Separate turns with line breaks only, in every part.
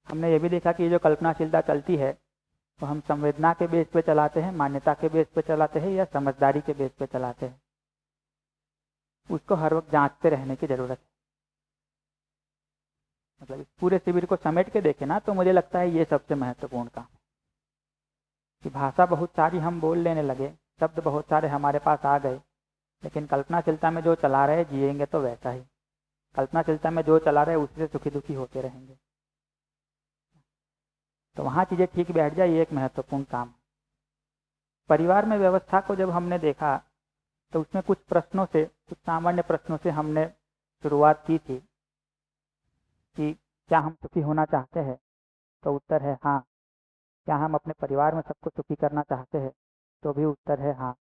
हमने ये भी देखा कि ये जो कल्पनाशीलता चलती है तो हम संवेदना के बेस पे चलाते हैं, मान्यता के बेस पे चलाते हैं या समझदारी के बेस पे चलाते हैं, उसको हर वक्त जांचते रहने की जरूरत है। मतलब इस पूरे शिविर को समेट के देखे ना तो मुझे लगता है ये सबसे महत्वपूर्ण काम कि भाषा बहुत सारी हम बोल लेने लगे, शब्द बहुत सारे हमारे पास आ गए, लेकिन कल्पनाशीलता में जो चला रहे जिएंगे तो वैसा ही, कल्पनाशीलता में जो चला रहे उसी से सुखी दुखी होते रहेंगे। तो वहाँ चीज़ें ठीक बैठ जाए, ये एक महत्वपूर्ण काम। परिवार में व्यवस्था को जब हमने देखा तो उसमें कुछ प्रश्नों से, कुछ सामान्य प्रश्नों से हमने शुरुआत की थी कि क्या हम सुखी होना चाहते हैं, तो उत्तर है हाँ। क्या हम अपने परिवार में सबको सुखी करना चाहते हैं, तो भी उत्तर है हाँ।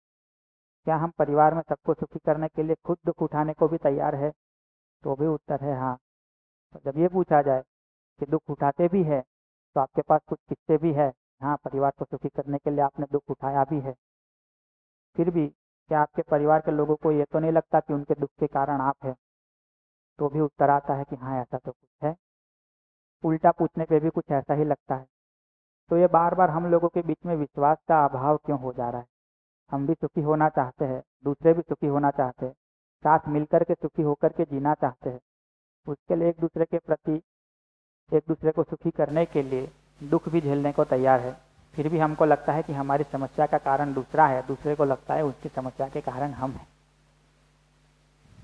क्या हम परिवार में सबको सुखी करने के लिए खुद दुख उठाने को भी तैयार है, तो भी उत्तर है हाँ। तो जब ये पूछा जाए कि दुख उठाते भी है तो आपके पास कुछ किस्से भी है, हाँ परिवार को सुखी करने के लिए आपने दुख उठाया भी है, फिर भी क्या आपके परिवार के लोगों को ये तो नहीं लगता कि उनके दुख के कारण आप हैं, तो भी उत्तर आता है कि हाँ ऐसा तो कुछ है। उल्टा पूछने पे भी कुछ ऐसा ही लगता है। तो ये बार बार हम लोगों के बीच में विश्वास का अभाव क्यों हो जा रहा है? हम भी सुखी होना चाहते हैं, दूसरे भी सुखी होना चाहते हैं, साथ मिलकर के सुखी होकर के जीना चाहते हैं, उसके लिए एक दूसरे के प्रति, एक दूसरे को सुखी करने के लिए दुख भी झेलने को तैयार है, फिर भी हमको लगता है कि हमारी समस्या का कारण दूसरा है, दूसरे को लगता है उसकी समस्या के कारण हम हैं।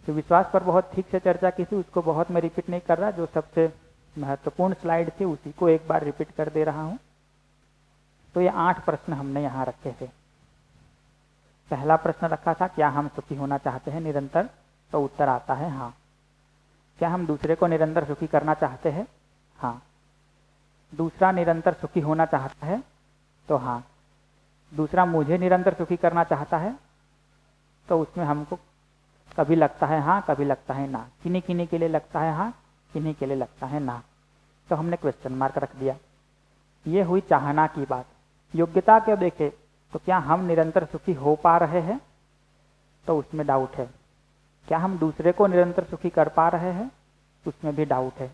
तो विश्वास पर बहुत ठीक से चर्चा की थी, उसको बहुत मैं रिपीट नहीं कर रहा, जो सबसे महत्वपूर्ण स्लाइड थी उसी को एक बार रिपीट कर दे रहा हूँ। तो ये 8 प्रश्न हमने यहाँ रखे थे। पहला प्रश्न रखा था क्या हम सुखी होना चाहते हैं निरंतर, तो उत्तर आता है हाँ। क्या हम दूसरे को निरंतर सुखी करना चाहते हैं, हाँ। दूसरा निरंतर सुखी होना चाहता है, तो हाँ। दूसरा मुझे निरंतर सुखी करना चाहता है, तो उसमें हमको कभी लगता है हाँ, कभी लगता है ना, किन्हीं किन्हीं के लिए लगता है हाँ, किन्हीं के लिए लगता है ना, तो हमने क्वेश्चन मार्क रख दिया। ये हुई चाहना की बात। योग्यता को देखे तो क्या हम निरंतर सुखी हो पा रहे हैं, तो उसमें डाउट है। क्या हम दूसरे को निरंतर सुखी कर पा रहे हैं, उसमें भी डाउट है।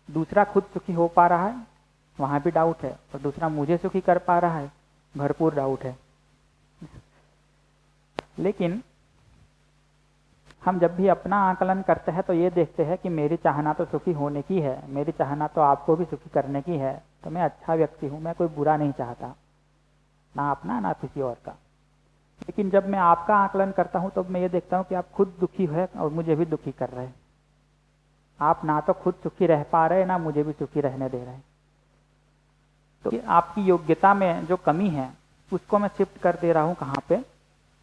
दूसरा खुद सुखी हो पा रहा है, वहां भी डाउट है, और दूसरा मुझे सुखी कर पा रहा है, भरपूर डाउट है। लेकिन हम जब भी अपना आकलन करते हैं तो ये देखते हैं कि मेरी चाहना तो सुखी होने की है, मेरी चाहना तो आपको भी सुखी करने की है, तो मैं अच्छा व्यक्ति हूं, मैं कोई बुरा नहीं चाहता, ना अपना ना किसी और का। लेकिन जब मैं आपका आकलन करता हूं तो मैं ये देखता हूं कि आप खुद दुखी है और मुझे भी दुखी कर रहे हैं। आप ना तो खुद सुखी रह पा रहे, ना मुझे भी सुखी रहने दे रहे हैं। तो आपकी योग्यता में जो कमी है उसको मैं शिफ्ट कर दे रहा हूं कहाँ पे,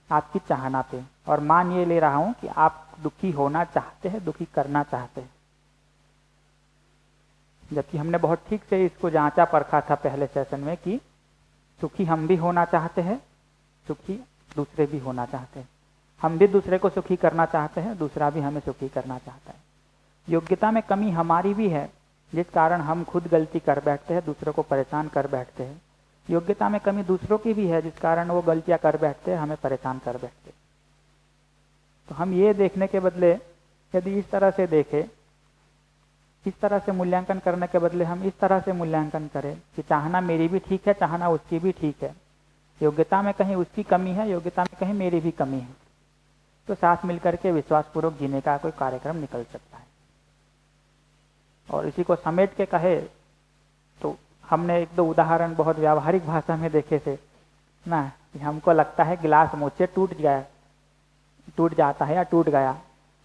आपकी चाहना पे, और मान ये ले रहा हूं कि आप दुखी होना चाहते हैं, दुखी करना चाहते हैं। जबकि हमने बहुत ठीक से इसको जांचा परखा था पहले सेशन में कि सुखी हम भी होना चाहते हैं, सुखी दूसरे भी होना चाहते हैं। हम भी दूसरे को सुखी करना चाहते हैं, दूसरा भी हमें सुखी करना चाहता है। योग्यता में कमी हमारी भी है, जिस कारण हम खुद गलती कर बैठते हैं, दूसरों को परेशान कर बैठते हैं। योग्यता में कमी दूसरों की भी है, जिस कारण वो गलतियां कर बैठते हैं, हमें परेशान कर बैठते हैं। तो हम ये देखने के बदले यदि इस तरह से देखें, इस तरह से मूल्यांकन करने के बदले हम इस तरह से मूल्यांकन करें कि चाहना मेरी भी ठीक है, चाहना उसकी भी ठीक है, योग्यता में कहीं उसकी कमी है, योग्यता में कहीं मेरी भी कमी है, तो साथ मिलकर के विश्वासपूर्वक जीने का कोई कार्यक्रम निकल सकता है। और इसी को समेट के कहे तो हमने 1-2 उदाहरण बहुत व्यावहारिक भाषा में देखे थे ना, कि हमको लगता है गिलास मुझसे टूट जाता है या टूट गया,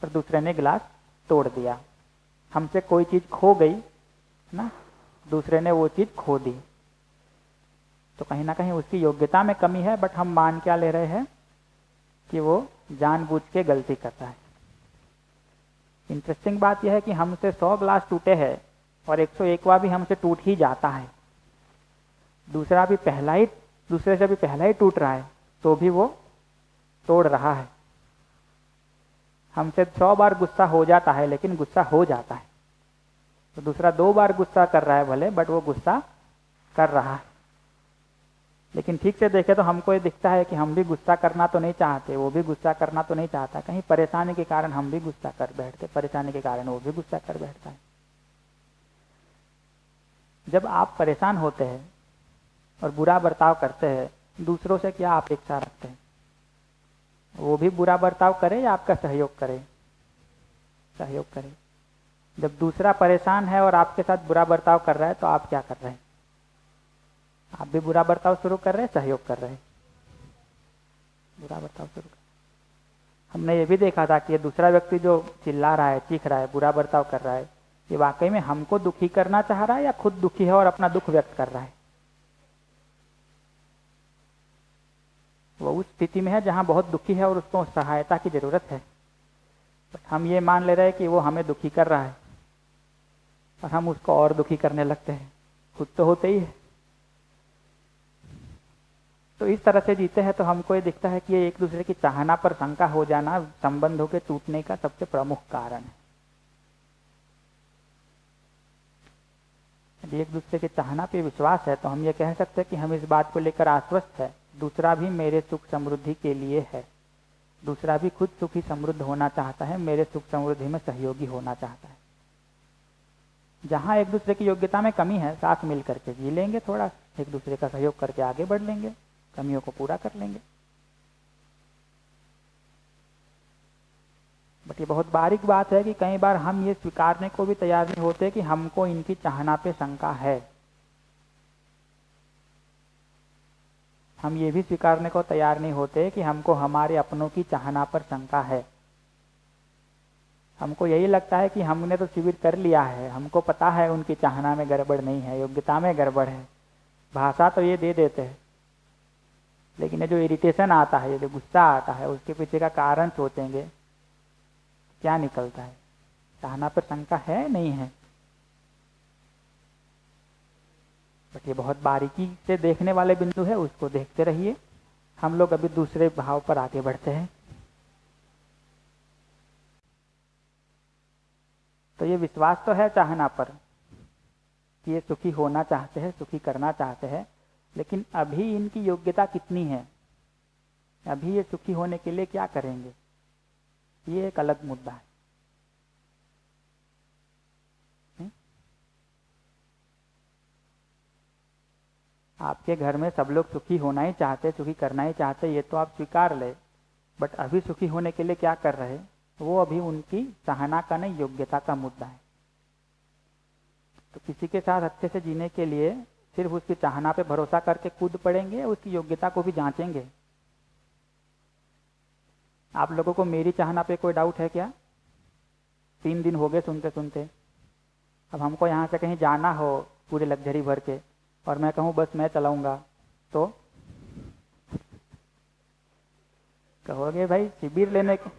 पर दूसरे ने गिलास तोड़ दिया। हमसे कोई चीज खो गई ना, दूसरे ने वो चीज खो दी, तो कहीं ना कहीं उसकी योग्यता में कमी है, बट हम मान क्या ले रहे हैं कि वो जानबूझ के गलती करता है। इंटरेस्टिंग बात यह है कि हमसे 100 ग्लास टूटे हैं और 101वां भी हमसे टूट ही जाता है, दूसरे से भी पहला ही टूट रहा है, तो भी वो तोड़ रहा है। हमसे 100 बार गुस्सा हो जाता है, लेकिन गुस्सा हो जाता है, तो दूसरा 2 बार गुस्सा कर रहा है भले, बट वो गुस्सा कर रहा है। लेकिन ठीक से देखे तो हमको ये दिखता है कि हम भी गुस्सा करना तो नहीं चाहते, वो भी गुस्सा करना तो नहीं चाहता, कहीं परेशानी के कारण हम भी गुस्सा कर बैठते, परेशानी के कारण वो भी गुस्सा कर बैठता है। जब आप परेशान होते हैं और बुरा बर्ताव करते हैं, दूसरों से क्या अपेक्षा रखते हैं? वो भी बुरा बर्ताव करे या आपका सहयोग करे? सहयोग करे। जब दूसरा परेशान है और आपके साथ बुरा बर्ताव कर रहा है तो आप क्या कर रहे हैं? आप भी बुरा बर्ताव शुरू कर रहे हैं, सहयोग कर रहे हैं? बुरा बर्ताव शुरू कर। हमने ये भी देखा था कि ये दूसरा व्यक्ति जो चिल्ला रहा है, चीख रहा है, बुरा बर्ताव कर रहा है, ये वाकई में हमको दुखी करना चाह रहा है या खुद दुखी है और अपना दुख व्यक्त कर रहा है? वो उस स्थिति में है जहां बहुत दुखी है और उसको सहायता की जरूरत है, बट हम ये मान ले रहे हैं कि वो हमें दुखी कर रहा है और हम उसको और दुखी करने लगते हैं। खुद तो होते ही है। तो इस तरह से जीते हैं तो हमको ये दिखता है कि ये एक दूसरे की चाहना पर शंका हो जाना संबंधों के टूटने का सबसे प्रमुख कारण है। यदि एक दूसरे की चाहना पे विश्वास है तो हम ये कह सकते हैं कि हम इस बात को लेकर आश्वस्त है, दूसरा भी मेरे सुख समृद्धि के लिए है, दूसरा भी खुद सुखी समृद्ध होना चाहता है, मेरे सुख समृद्धि में सहयोगी होना चाहता है। जहां एक दूसरे की योग्यता में कमी है, साथ मिल करके जी लेंगे, थोड़ा एक दूसरे का सहयोग करके आगे बढ़ लेंगे, कमियों को पूरा कर लेंगे। बट ये बहुत बारीक बात है कि कई बार हम ये स्वीकारने को भी तैयार नहीं होते कि हमको इनकी चाहना पे शंका है। हम ये भी स्वीकारने को तैयार नहीं होते कि हमको हमारे अपनों की चाहना पर शंका है। हमको यही लगता है कि हमने तो शिविर कर लिया है, हमको पता है उनकी चाहना में गड़बड़ नहीं है, योग्यता में गड़बड़ है, भाषा तो ये दे देते हैं, लेकिन ये जो इरिटेशन आता है, ये जो गुस्सा आता है, उसके पीछे का कारण सोचेंगे क्या निकलता है? चाहना पर शंका है नहीं है? बट ये बहुत बारीकी से देखने वाले बिंदु है, उसको देखते रहिए। हम लोग अभी दूसरे भाव पर आगे बढ़ते हैं। तो ये विश्वास तो है चाहना पर कि ये सुखी होना चाहते हैं, सुखी करना चाहते हैं, लेकिन अभी इनकी योग्यता कितनी है, अभी ये सुखी होने के लिए क्या करेंगे, ये एक अलग मुद्दा है। आपके घर में सब लोग सुखी होना ही चाहते, सुखी करना ही चाहते, ये तो आप स्वीकार ले, बट अभी सुखी होने के लिए क्या कर रहे, वो अभी उनकी चाहना का नहीं, योग्यता का मुद्दा है। तो किसी के साथ अच्छे से जीने के लिए सिर्फ उसकी चाहना पे भरोसा करके कूद पड़ेंगे, उसकी योग्यता को भी जांचेंगे। आप लोगों को मेरी चाहना पे कोई डाउट है क्या? 3 दिन हो गए सुनते सुनते। अब हमको यहाँ से कहीं जाना हो पूरे लग्जरी भर के, और मैं कहूँ बस मैं चलाऊंगा, तो कहोगे भाई शिविर लेने के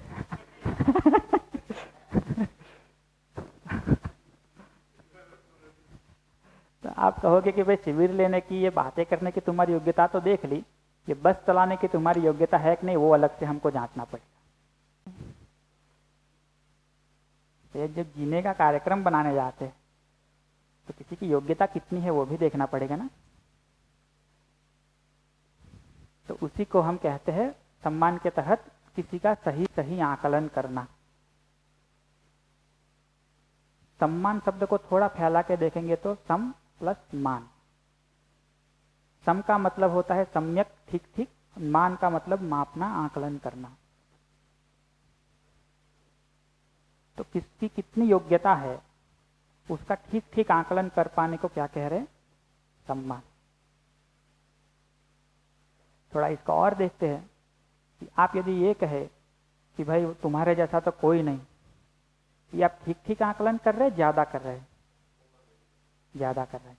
तो आप कहोगे कि भाई शिविर लेने की, ये बातें करने की तुम्हारी योग्यता तो देख ली, ये बस चलाने की तुम्हारी योग्यता है कि नहीं, वो अलग से हमको जांचना पड़ेगा। तो जब जीने का कार्यक्रम बनाने जाते हैं तो किसी की योग्यता कितनी है वो भी देखना पड़ेगा ना। तो उसी को हम कहते हैं सम्मान के तहत किसी का सही सही आकलन करना। सम्मान शब्द को थोड़ा फैला के देखेंगे तो सम प्लस मान। सम का मतलब होता है सम्यक, ठीक ठीक, मान का मतलब मापना, आकलन करना। तो किसकी कितनी योग्यता है उसका ठीक ठीक आकलन कर पाने को क्या कह रहे हैं? सम्मान। थोड़ा इसका और देखते हैं कि आप यदि ये कहे कि भाई तुम्हारे जैसा तो कोई नहीं, ये आप ठीक ठीक आकलन कर रहे हैं, ज्यादा कर रहे हैं? ज्यादा कर रहे हैं।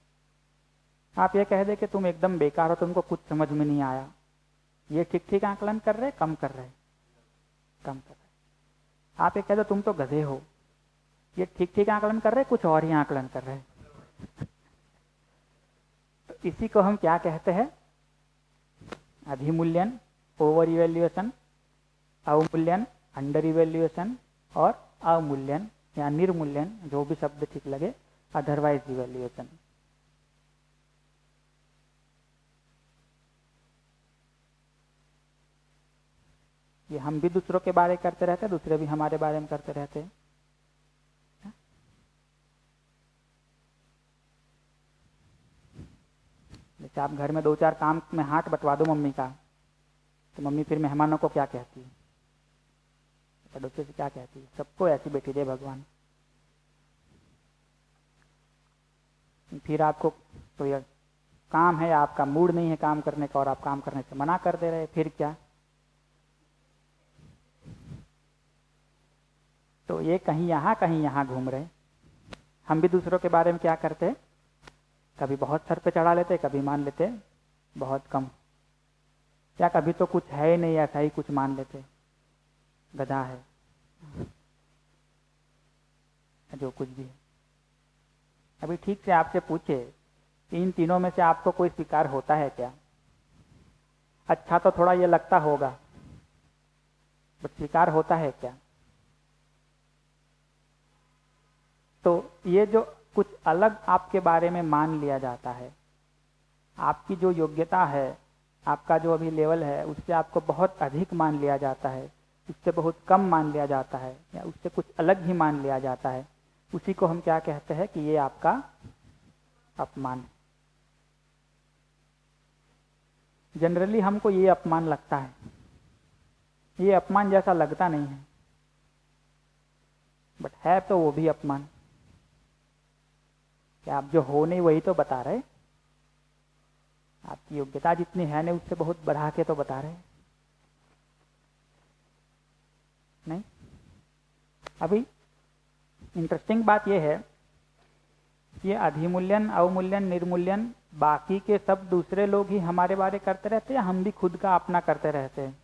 आप ये कह दे कि तुम एकदम बेकार हो, तुमको कुछ समझ में नहीं आया, ये ठीक ठीक आकलन कर रहे हैं, कम कर रहे हैं? कम कर रहे हैं। आप ये कह दो तुम तो गधे हो, ये ठीक ठीक आकलन कर रहे हैं, कुछ और ही आकलन कर रहे हैं। तो इसी को हम क्या कहते हैं? अधिमूल्यन, ओवर इवेल्युएशन, अवमूल्यन, अंडर इवेल्युएशन, और अवमूल्यन या निर्मूल्यन, जो भी शब्द ठीक लगे, अदरवाइज इवेल्युएशन। ये हम भी दूसरों के बारे में करते रहते हैं, दूसरे भी हमारे बारे में करते रहते हैं। जैसे आप घर में 2-4 काम में हाथ बंटवा दो मम्मी का, तो मम्मी फिर मेहमानों को क्या कहती है, पड़ोसी से क्या कहती है? सबको ऐसी बेटी दे भगवान। फिर आपको तो यह काम है, आपका मूड नहीं है काम करने का और आप काम करने से मना कर दे रहे, फिर क्या? तो ये कहीं यहाँ घूम रहे। हम भी दूसरों के बारे में क्या करते, कभी बहुत सर पे चढ़ा लेते, कभी मान लेते बहुत कम, या कभी तो कुछ है ही नहीं, ऐसा ही कुछ मान लेते, गधा है जो कुछ भी है। अभी ठीक से आपसे पूछे इन तीनों में से आपको कोई स्वीकार होता है क्या? अच्छा तो थोड़ा ये लगता होगा, बट स्वीकार होता है क्या? तो ये जो कुछ अलग आपके बारे में मान लिया जाता है, आपकी जो योग्यता है, आपका जो अभी लेवल है, उससे आपको बहुत अधिक मान लिया जाता है, उससे बहुत कम मान लिया जाता है, या उससे कुछ अलग ही मान लिया जाता है, उसी को हम क्या कहते हैं कि ये आपका अपमान है। जनरली हमको ये अपमान लगता है, ये अपमान जैसा लगता नहीं है, बट है तो वो भी अपमान। क्या आप जो हो नहीं वही तो बता रहे, आपकी योग्यता जितनी है नहीं उससे बहुत बढ़ा के तो बता रहे नहीं। अभी इंटरेस्टिंग बात यह है, ये अधिमूल्यन, अवमूल्यन, निर्मूल्यन बाकी के सब दूसरे लोग ही हमारे बारे करते रहते हैं या हम भी खुद का अपना करते रहते हैं?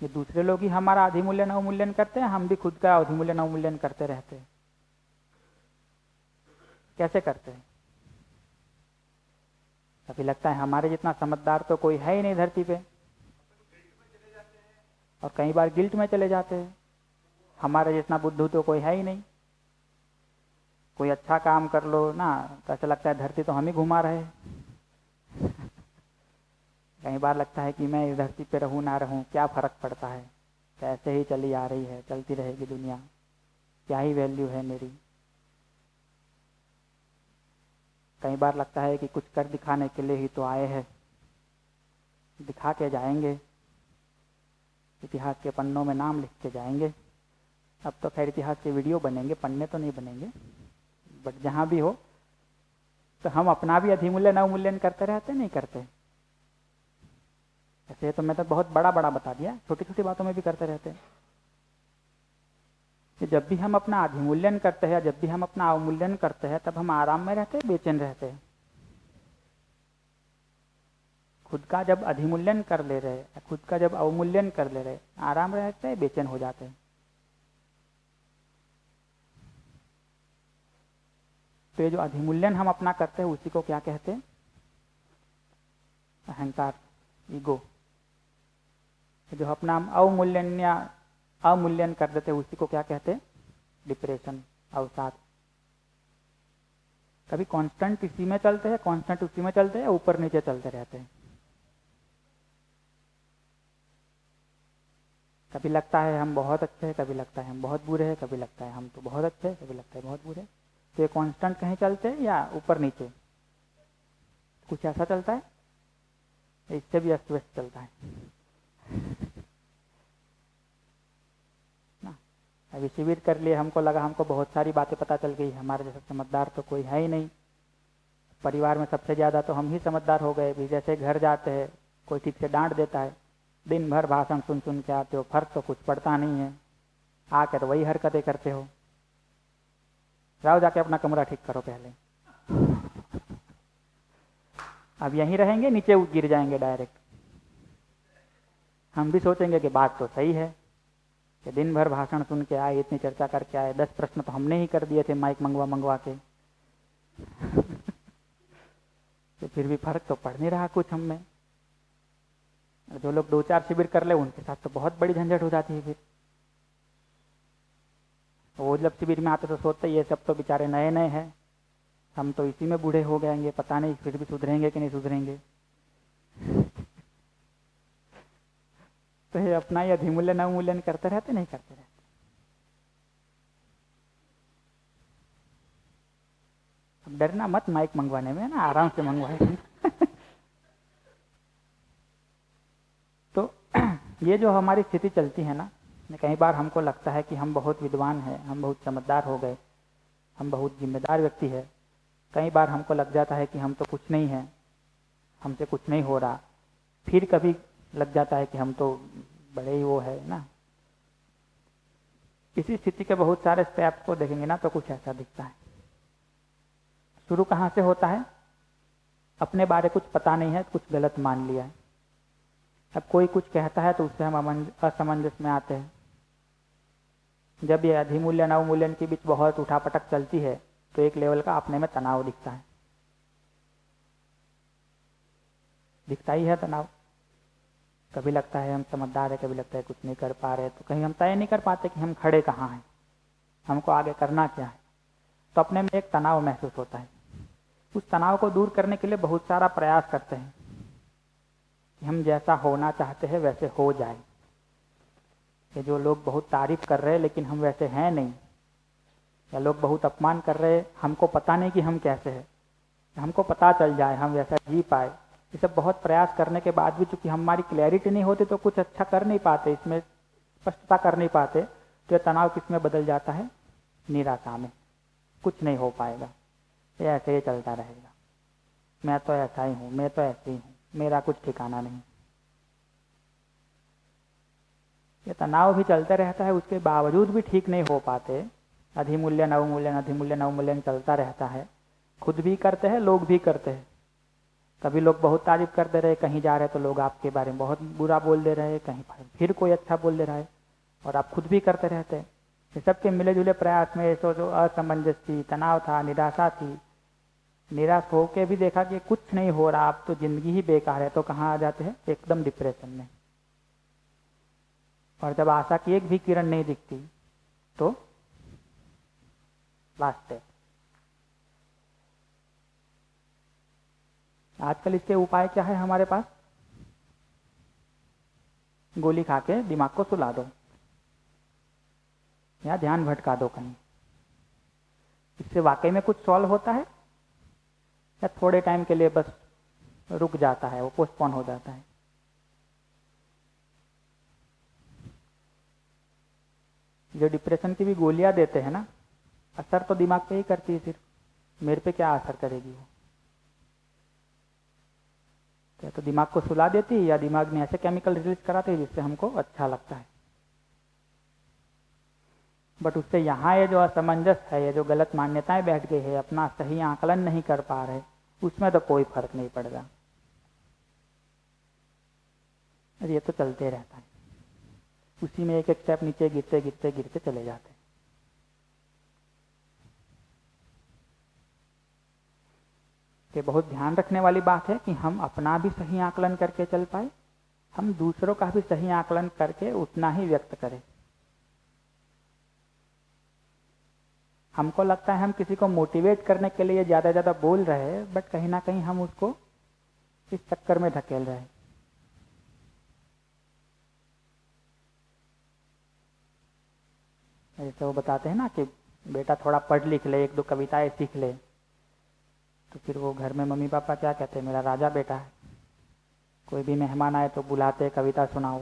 ये दूसरे लोग ही हमारा अधिमूल्यन अवमूल्यन करते हैं, हम भी खुद का अधिमूल्यन अवमूल्यन करते रहते हैं। कैसे करते हैं? कभी लगता है हमारे जितना समझदार तो कोई है ही नहीं धरती पे, और कई बार गिल्ट में चले जाते हैं, हमारे जितना बुद्धू तो कोई है ही नहीं। कोई अच्छा काम कर लो ना तो ऐसा लगता है धरती तो हम ही घुमा रहे। कई बार लगता है कि मैं इस धरती पे रहूं ना रहूं क्या फर्क पड़ता है, कैसे ही चली आ रही है, चलती रहेगी दुनिया, क्या ही वैल्यू है मेरी। कई बार लगता है कि कुछ कर दिखाने के लिए ही तो आए हैं, दिखा के जाएंगे, इतिहास के पन्नों में नाम लिख के जाएंगे। अब तो खैर इतिहास के वीडियो बनेंगे, पन्ने तो नहीं बनेंगे, बट जहां भी हो तो हम अपना भी अधिमूल्यन अवमूल्यन करते रहते नहीं करते? ऐसे तो मैं तो बहुत बड़ा बड़ा बता दिया, छोटी छोटी बातों में भी करते रहते हैं। कि जब भी हम अपना अधिमूल्यन करते हैं, जब भी हम अपना अवमूल्यन करते हैं, तब हम आराम में रहते हैं, बेचैन रहते हैं? खुद का जब अधिमूल्यन कर ले रहे, खुद का जब अवमूल्यन कर ले रहे, आराम रहते हैं, बेचैन हो जाते हैं? तो ये जो अधिमूल्यन हम अपना करते हैं उसी को क्या कहते हैं? अहंकार, ईगो। जो अपना हम अवमूल्यन या अवमूल्यन कर देते हैं उसी को क्या कहते हैं? डिप्रेशन, अवसाद। कभी कांस्टेंट इसी में चलते हैं, कांस्टेंट उसी में चलते हैं, ऊपर नीचे चलते रहते हैं। कभी लगता है हम बहुत अच्छे हैं, कभी लगता है हम बहुत बुरे हैं, कभी लगता है हम तो बहुत अच्छे हैं, कभी लगता है बहुत बुरे। तो ये कांस्टेंट कहीं चलते हैं या ऊपर नीचे कुछ ऐसा चलता है? इससे भी अस्त व्यस्त चलता है ना। अभी शिविर कर लिए, हमको लगा हमको बहुत सारी बातें पता चल गई, हमारे जैसा समझदार तो कोई है ही नहीं। परिवार में सबसे ज्यादा तो हम ही समझदार हो गए भी। जैसे घर जाते हैं कोई ठीक से डांट देता है, दिन भर भाषण सुन सुन के आते हो, फर्क तो कुछ पड़ता नहीं है, आकर तो वही हरकतें करते हो। जाओ जाके अपना कमरा ठीक करो पहले। अब यहीं रहेंगे, नीचे गिर जाएंगे डायरेक्ट। हम भी सोचेंगे कि बात तो सही है कि दिन भर भाषण सुन के आए, इतनी चर्चा करके आए, 10 प्रश्न तो हमने ही कर दिए थे माइक मंगवा के। तो फिर भी फर्क तो पड़ नहीं रहा कुछ हम में। जो लोग 2-4 शिविर कर ले उनके साथ तो बहुत बड़ी झंझट हो जाती है। फिर वो जब शिविर में आते तो सोचते ये सब तो बेचारे नए नए हैं, हम तो इसी में बूढ़े हो जाएंगे, पता नहीं फिर भी सुधरेंगे कि नहीं सुधरेंगे। तो ये अपना ही अधिमूल्यन अवमूल्यन करते रहते नहीं करते रहते। डरना मत माइक मंगवाने में ना, आराम से मंगवाएंगे। तो ये जो हमारी स्थिति चलती है ना, कई बार हमको लगता है कि हम बहुत विद्वान हैं, हम बहुत समझदार हो गए, हम बहुत जिम्मेदार व्यक्ति है। कई बार हमको लग जाता है कि हम तो कुछ नहीं है, हमसे कुछ नहीं हो रहा। फिर कभी लग जाता है कि हम तो बड़े ही वो है ना। इसी स्थिति के बहुत सारे स्टेप्स को देखेंगे ना तो कुछ ऐसा दिखता है। शुरू कहाँ से होता है? अपने बारे कुछ पता नहीं है, कुछ गलत मान लिया है। अब कोई कुछ कहता है तो उससे हम असमंजस में आते हैं। जब ये अधिमूल्यन अवमूल्यन के बीच बहुत उठापटक चलती है तो एक लेवल का अपने में तनाव दिखता है, दिखता ही है तनाव। कभी लगता है हम समझदार है, कभी लगता है कुछ नहीं कर पा रहे, तो कहीं हम तय नहीं कर पाते कि हम खड़े कहाँ हैं, हमको आगे करना क्या है। तो अपने में एक तनाव महसूस होता है। उस तनाव को दूर करने के लिए बहुत सारा प्रयास करते हैं कि हम जैसा होना चाहते हैं वैसे हो जाए। ये जो लोग बहुत तारीफ कर रहे हैं लेकिन हम वैसे हैं नहीं, या लोग बहुत अपमान कर रहे हैं, हमको पता नहीं कि हम कैसे हैं, हमको पता चल जाए, हम वैसा जी पाए। ये सब बहुत प्रयास करने के बाद भी चूंकि हमारी क्लैरिटी नहीं होती तो कुछ अच्छा कर नहीं पाते, इसमें स्पष्टता कर नहीं पाते, तो ये तनाव किस में बदल जाता है? निराशा में। कुछ नहीं हो पाएगा, ये ऐसे ही चलता रहेगा, मैं तो ऐसा ही हूँ, मैं तो ऐसे ही हूँ, मेरा कुछ ठिकाना नहीं। ये तनाव भी चलते रहता है, उसके बावजूद भी ठीक नहीं हो पाते। अधिमूल्यन अवमूल्यन, अधिमूल्यन अवमूल्यन चलता रहता है। खुद भी करते हैं, लोग भी करते हैं। कभी लोग बहुत तारीफ कर दे रहे, कहीं जा रहे तो लोग आपके बारे में बहुत बुरा बोल दे रहे, कहीं फिर कोई अच्छा बोल दे रहा है, और आप खुद भी करते रहते हैं। ये सबके मिले जुले प्रयास में जो असमंजस थी, तनाव था, निराशा थी, निराश होकर भी देखा कि कुछ नहीं हो रहा, अब तो जिंदगी ही बेकार है, तो कहाँ आ जाते हैं? एकदम डिप्रेशन में। और जब आशा की एक भी किरण नहीं दिखती तो लास्ट है। आजकल इसके उपाय क्या है हमारे पास? गोली खा के दिमाग को सुला दो या ध्यान भटका दो कहीं। इससे वाकई में कुछ सॉल्व होता है या थोड़े टाइम के लिए बस रुक जाता है, वो पोस्टपोन हो जाता है? जो डिप्रेशन की भी गोलियां देते हैं ना, असर तो दिमाग पे ही करती है, सिर्फ मेरे पे क्या असर करेगी वो? या तो दिमाग को सुला देती है या दिमाग में ऐसे केमिकल रिलीज कराते हैं जिससे हमको अच्छा लगता है। बट उससे यहाँ ये जो असमंजस है, ये जो गलत मान्यताएं बैठ गई है, अपना सही आकलन नहीं कर पा रहे, उसमें तो कोई फर्क नहीं पड़ेगा। ये तो चलते रहता है, उसी में एक एक स्टेप नीचे गिरते गिरते गिरते चले जाते हैं। ये बहुत ध्यान रखने वाली बात है कि हम अपना भी सही आकलन करके चल पाए, हम दूसरों का भी सही आकलन करके उतना ही व्यक्त करें। हमको लगता है हम किसी को मोटिवेट करने के लिए ज्यादा ज्यादा बोल रहे हैं, बट कहीं ना कहीं हम उसको इस चक्कर में धकेल रहे हैं। जैसे वो बताते हैं ना कि बेटा थोड़ा पढ़ लिख ले, एक दो कविताएं सीख ले, तो फिर वो घर में मम्मी पापा क्या कहते हैं? मेरा राजा बेटा है, कोई भी मेहमान आए तो बुलाते, कविता सुनाओ,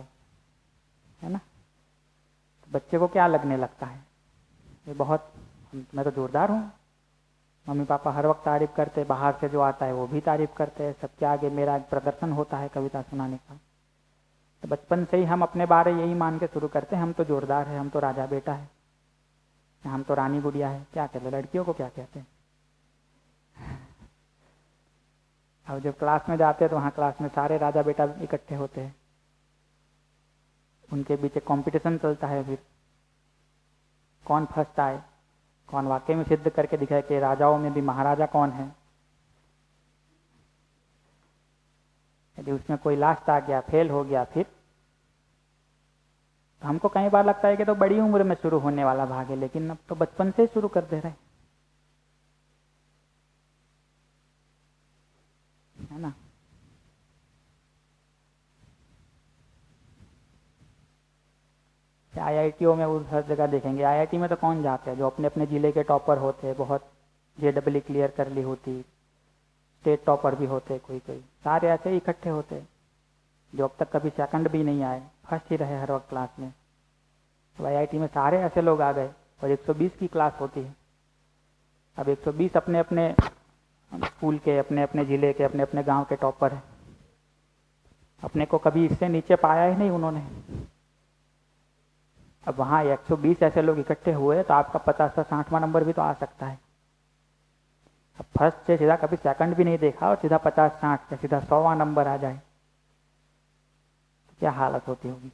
है ना? तो बच्चे को क्या लगने लगता है? ये बहुत, मैं तो जोरदार हूँ, मम्मी पापा हर वक्त तारीफ करते, बाहर से जो आता है वो भी तारीफ करते हैं, सबके आगे मेरा प्रदर्शन होता है कविता सुनाने का। तो बचपन से ही हम अपने बारे यही मान के शुरू करते हैं, हम तो जोरदार है, हम तो राजा बेटा है, हम तो रानी गुड़िया है। क्या कहते हैं लड़कियों को, क्या कहते हैं? अब जब क्लास में जाते हैं तो वहाँ क्लास में सारे राजा बेटा इकट्ठे होते हैं, उनके बीच एक कंपटीशन चलता है, फिर कौन फर्स्ट आए, कौन वाकई में सिद्ध करके दिखाए कि राजाओं में भी महाराजा कौन है। यदि उसमें कोई लास्ट आ गया, फेल हो गया, फिर तो हमको कई बार लगता है कि तो बड़ी उम्र में शुरू होने वाला भाग है, लेकिन अब तो बचपन से ही शुरू कर दे रहे है ना। आईआईटीओ में वो हर जगह देखेंगे, आईआईटी में तो कौन जाते हैं? जो अपने अपने जिले के टॉपर होते हैं, बहुत JEE क्लियर कर ली होती, स्टेट टॉपर भी होते कोई कोई, सारे ऐसे ही इकट्ठे होते जो अब तक कभी सेकंड भी नहीं आए, फर्स्ट ही रहे हर वक्त क्लास में। तो IIT में सारे ऐसे लोग आ गए और 120 की क्लास होती है। अब 120 अपने अपने स्कूल के, अपने अपने ज़िले के, अपने अपने गांव के टॉपर हैं। अपने को कभी इससे नीचे पाया ही नहीं उन्होंने। अब वहाँ 120 ऐसे लोग इकट्ठे हुए तो आपका 50-60वां नंबर भी तो आ सकता है। अब फर्स्ट से सीधा कभी सेकंड भी नहीं देखा और सीधा 50-60 या सीधा 100वां नंबर आ जाए तो क्या हालत होती होगी।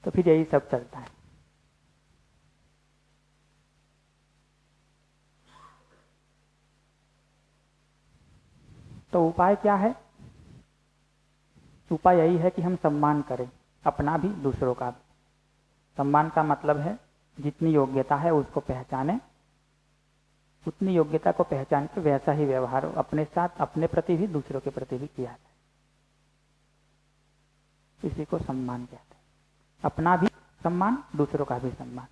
तो फिर यही सब चलता है। तो उपाय क्या है? उपाय यही है कि हम सम्मान करें, अपना भी दूसरों का भी। सम्मान का मतलब है जितनी योग्यता है उसको पहचाने, उतनी योग्यता को पहचान के वैसा ही व्यवहार अपने साथ, अपने प्रति भी, दूसरों के प्रति भी किया जाए। इसी को सम्मान कहते हैं। अपना भी सम्मान, दूसरों का भी सम्मान।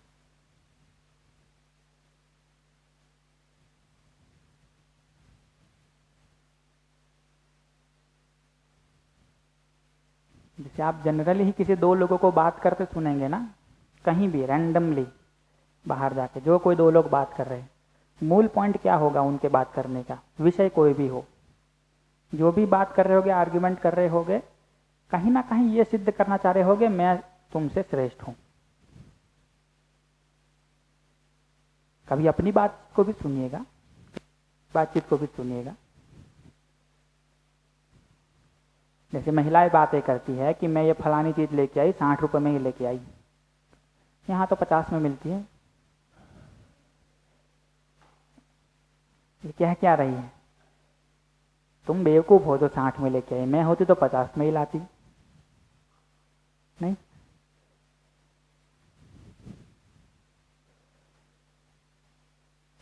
जैसे आप जनरली ही किसी दो लोगों को बात करते सुनेंगे ना, कहीं भी रैंडमली बाहर जाके जो कोई दो लोग बात कर रहे हैं, मूल पॉइंट क्या होगा उनके बात करने का? विषय कोई भी हो, जो भी बात कर रहे होगे, आर्ग्यूमेंट कर रहे होगे, कहीं ना कहीं ये सिद्ध करना चाह रहे होगे मैं तुमसे श्रेष्ठ हूं। कभी अपनी बात को भी सुनिएगा, बातचीत को भी सुनिएगा। जैसे महिलाएं बातें करती है कि मैं ये फलानी चीज लेके आई, 60 रुपए में ही लेके आई, यहाँ तो 50 में मिलती है। ये क्या रही है? तुम बेवकूफ हो जो 60 में लेके आई, मैं होती तो 50 में ही लाती। नहीं,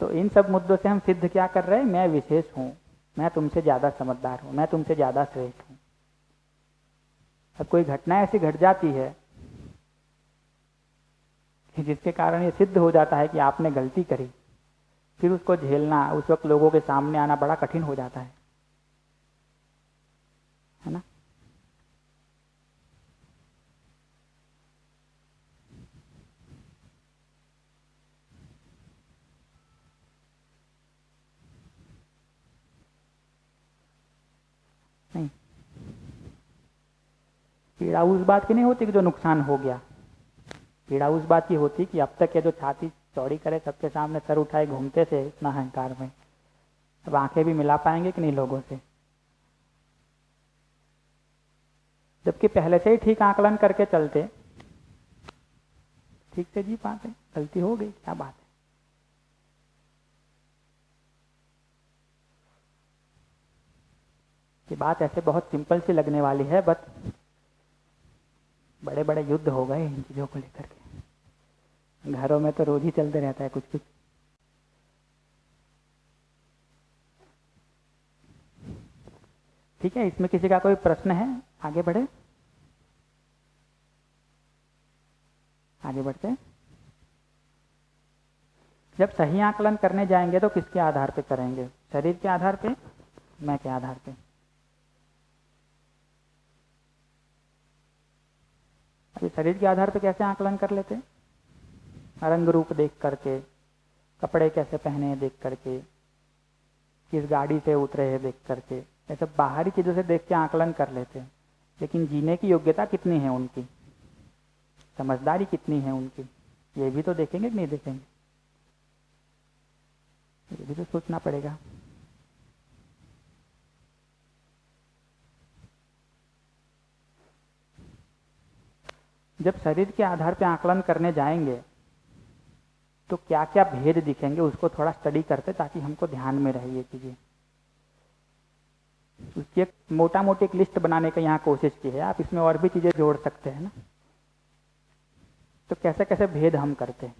तो इन सब मुद्दों से हम सिद्ध क्या कर रहे हैं? मैं विशेष हूं, मैं तुमसे ज्यादा समझदार हूं, मैं तुमसे ज्यादा श्रेष्ठ हूं। अब कोई घटना ऐसी घट जाती है कि जिसके कारण ये सिद्ध हो जाता है कि आपने गलती करी, फिर उसको झेलना, उस वक्त लोगों के सामने आना बड़ा कठिन हो जाता है ना। नहीं, पीड़ा उस बात की नहीं होती कि जो नुकसान हो गया, पीड़ा उस बात की होती कि अब तक ये जो छाती चौड़ी करे, सबके सामने सर उठाए घूमते थे इतना अहंकार में, अब आंखें भी मिला पाएंगे कि नहीं लोगों से? जबकि पहले से ही ठीक आकलन करके चलते, ठीक से जी पाते। गलती हो गई, क्या बात है। ये बात ऐसे बहुत सिंपल सी लगने वाली है, बट बड़े बड़े युद्ध हो गए इन चीजों को लेकर के। घरों में तो रोज ही चलते रहता है कुछ कुछ। ठीक है, इसमें किसी का कोई प्रश्न है? आगे बढ़े, आगे बढ़ते हैं। जब सही आकलन करने जाएंगे तो किसके आधार पे करेंगे? शरीर के आधार पे, मैं के आधार पे? अभी शरीर के आधार पे कैसे आकलन कर लेते? रंग रूप देख करके, कपड़े कैसे पहने हैं देख करके, किस गाड़ी से उतरे हैं देख करके, ये सब बाहरी चीजों से देख के आकलन कर लेते हैं। लेकिन जीने की योग्यता कितनी है उनकी, समझदारी कितनी है उनकी, ये भी तो देखेंगे कि नहीं देखेंगे? ये भी तो सोचना पड़ेगा। जब शरीर के आधार पे आकलन करने जाएंगे तो क्या क्या भेद दिखेंगे उसको थोड़ा स्टडी करते, ताकि हमको ध्यान में रहे ये चीजें। उसकी एक मोटा मोटी एक लिस्ट बनाने का यहाँ कोशिश की है, आप इसमें और भी चीजें जोड़ सकते हैं ना। तो कैसे कैसे भेद हम करते हैं?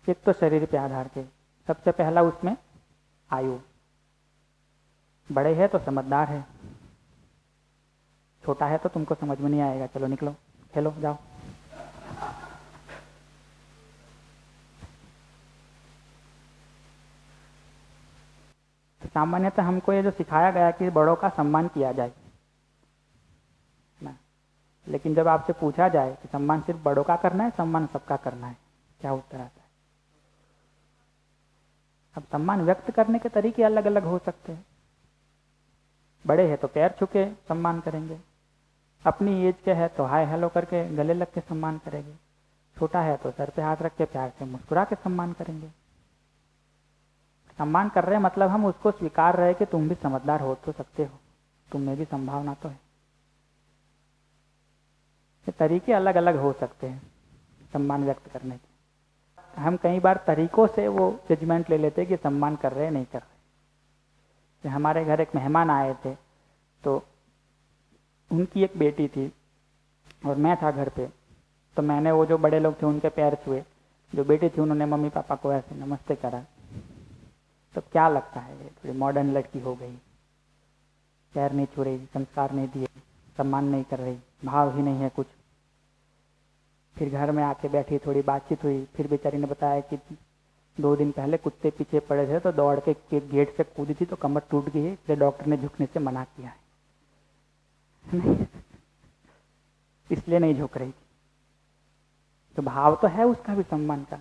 एक तो शरीर पे आधार पे, सबसे पहला उसमें आयु। बड़े है तो समझदार है, छोटा है तो तुमको समझ में नहीं आएगा, चलो निकलो खेलो जाओ। सामान्यतः हमको ये जो सिखाया गया कि बड़ों का सम्मान किया जाए ना, लेकिन जब आपसे पूछा जाए कि सम्मान सिर्फ बड़ों का करना है, सम्मान सबका करना है, क्या उत्तर आता है? अब सम्मान व्यक्त करने के तरीके अलग अलग हो सकते हैं। बड़े हैं तो पैर छू के सम्मान करेंगे, अपनी एज के है तो हाय हेलो करके गले लग के सम्मान करेंगे, छोटा है तो सर पे हाथ रख के प्यार से मुस्कुरा के सम्मान करेंगे। सम्मान कर रहे हैं मतलब हम उसको स्वीकार रहे कि तुम भी समझदार हो तो सकते हो, तुम में भी संभावना तो है। ये तरीके अलग अलग हो सकते हैं सम्मान व्यक्त करने के। हम कई बार तरीकों से वो जजमेंट ले लेते हैं कि सम्मान कर रहे हैं नहीं कर रहे। हमारे घर एक मेहमान आए थे तो उनकी एक बेटी थी और मैं था घर पे, तो मैंने वो जो बड़े लोग थे उनके पैर छुए, जो बेटी थी उन्होंने मम्मी पापा को ऐसे नमस्ते करा। तो क्या लगता है ये थोड़ी मॉडर्न लड़की हो गई, पैर नहीं छू रही, संस्कार नहीं दिए, सम्मान नहीं कर रही, भाव ही नहीं है कुछ। फिर घर में आके बैठी, थोड़ी बातचीत हुई, फिर बेचारी ने बताया कि 2 दिन पहले कुत्ते पीछे पड़े थे तो दौड़ के गेट से कूदी थी तो कमर टूट गई है, इसलिए डॉक्टर ने झुकने से मना किया है, नहीं इसलिए नहीं झुक रही थी। तो भाव तो है उसका भी सम्मान का,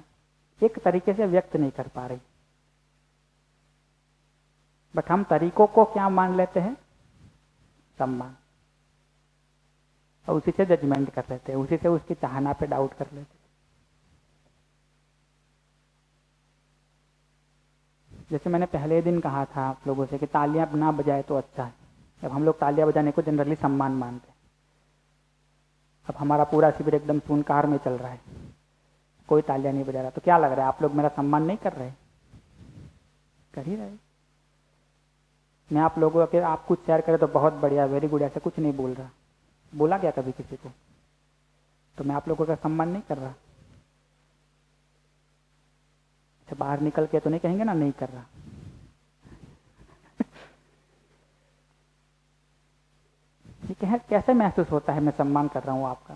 एक तरीके से व्यक्त नहीं कर पा रही, बट हम तरीकों को क्या मान लेते हैं? सम्मान, और उसी से जजमेंट कर लेते हैं, उसी से उसकी चाहना पे डाउट कर लेते हैं। जैसे मैंने पहले दिन कहा था आप लोगों से कि तालियां ना बजाए तो अच्छा है। अब हम लोग तालियां बजाने को जनरली सम्मान मानते हैं। अब हमारा पूरा शिविर एकदम सुनकार में चल रहा है, कोई तालियां नहीं बजा रहा, तो क्या लग रहा है आप लोग मेरा सम्मान नहीं कर रहे? कर ही रहे। मैं आप लोगों के आप कुछ शेयर करें तो बहुत बढ़िया, वेरी गुड, ऐसा कुछ नहीं बोल रहा। बोला क्या कभी किसी को? तो मैं आप लोगों का सम्मान नहीं कर रहा। अच्छा, बाहर निकल के तो नहीं कहेंगे ना नहीं कर रहा। ठीक है, कैसे महसूस होता है मैं सम्मान कर रहा हूं आपका?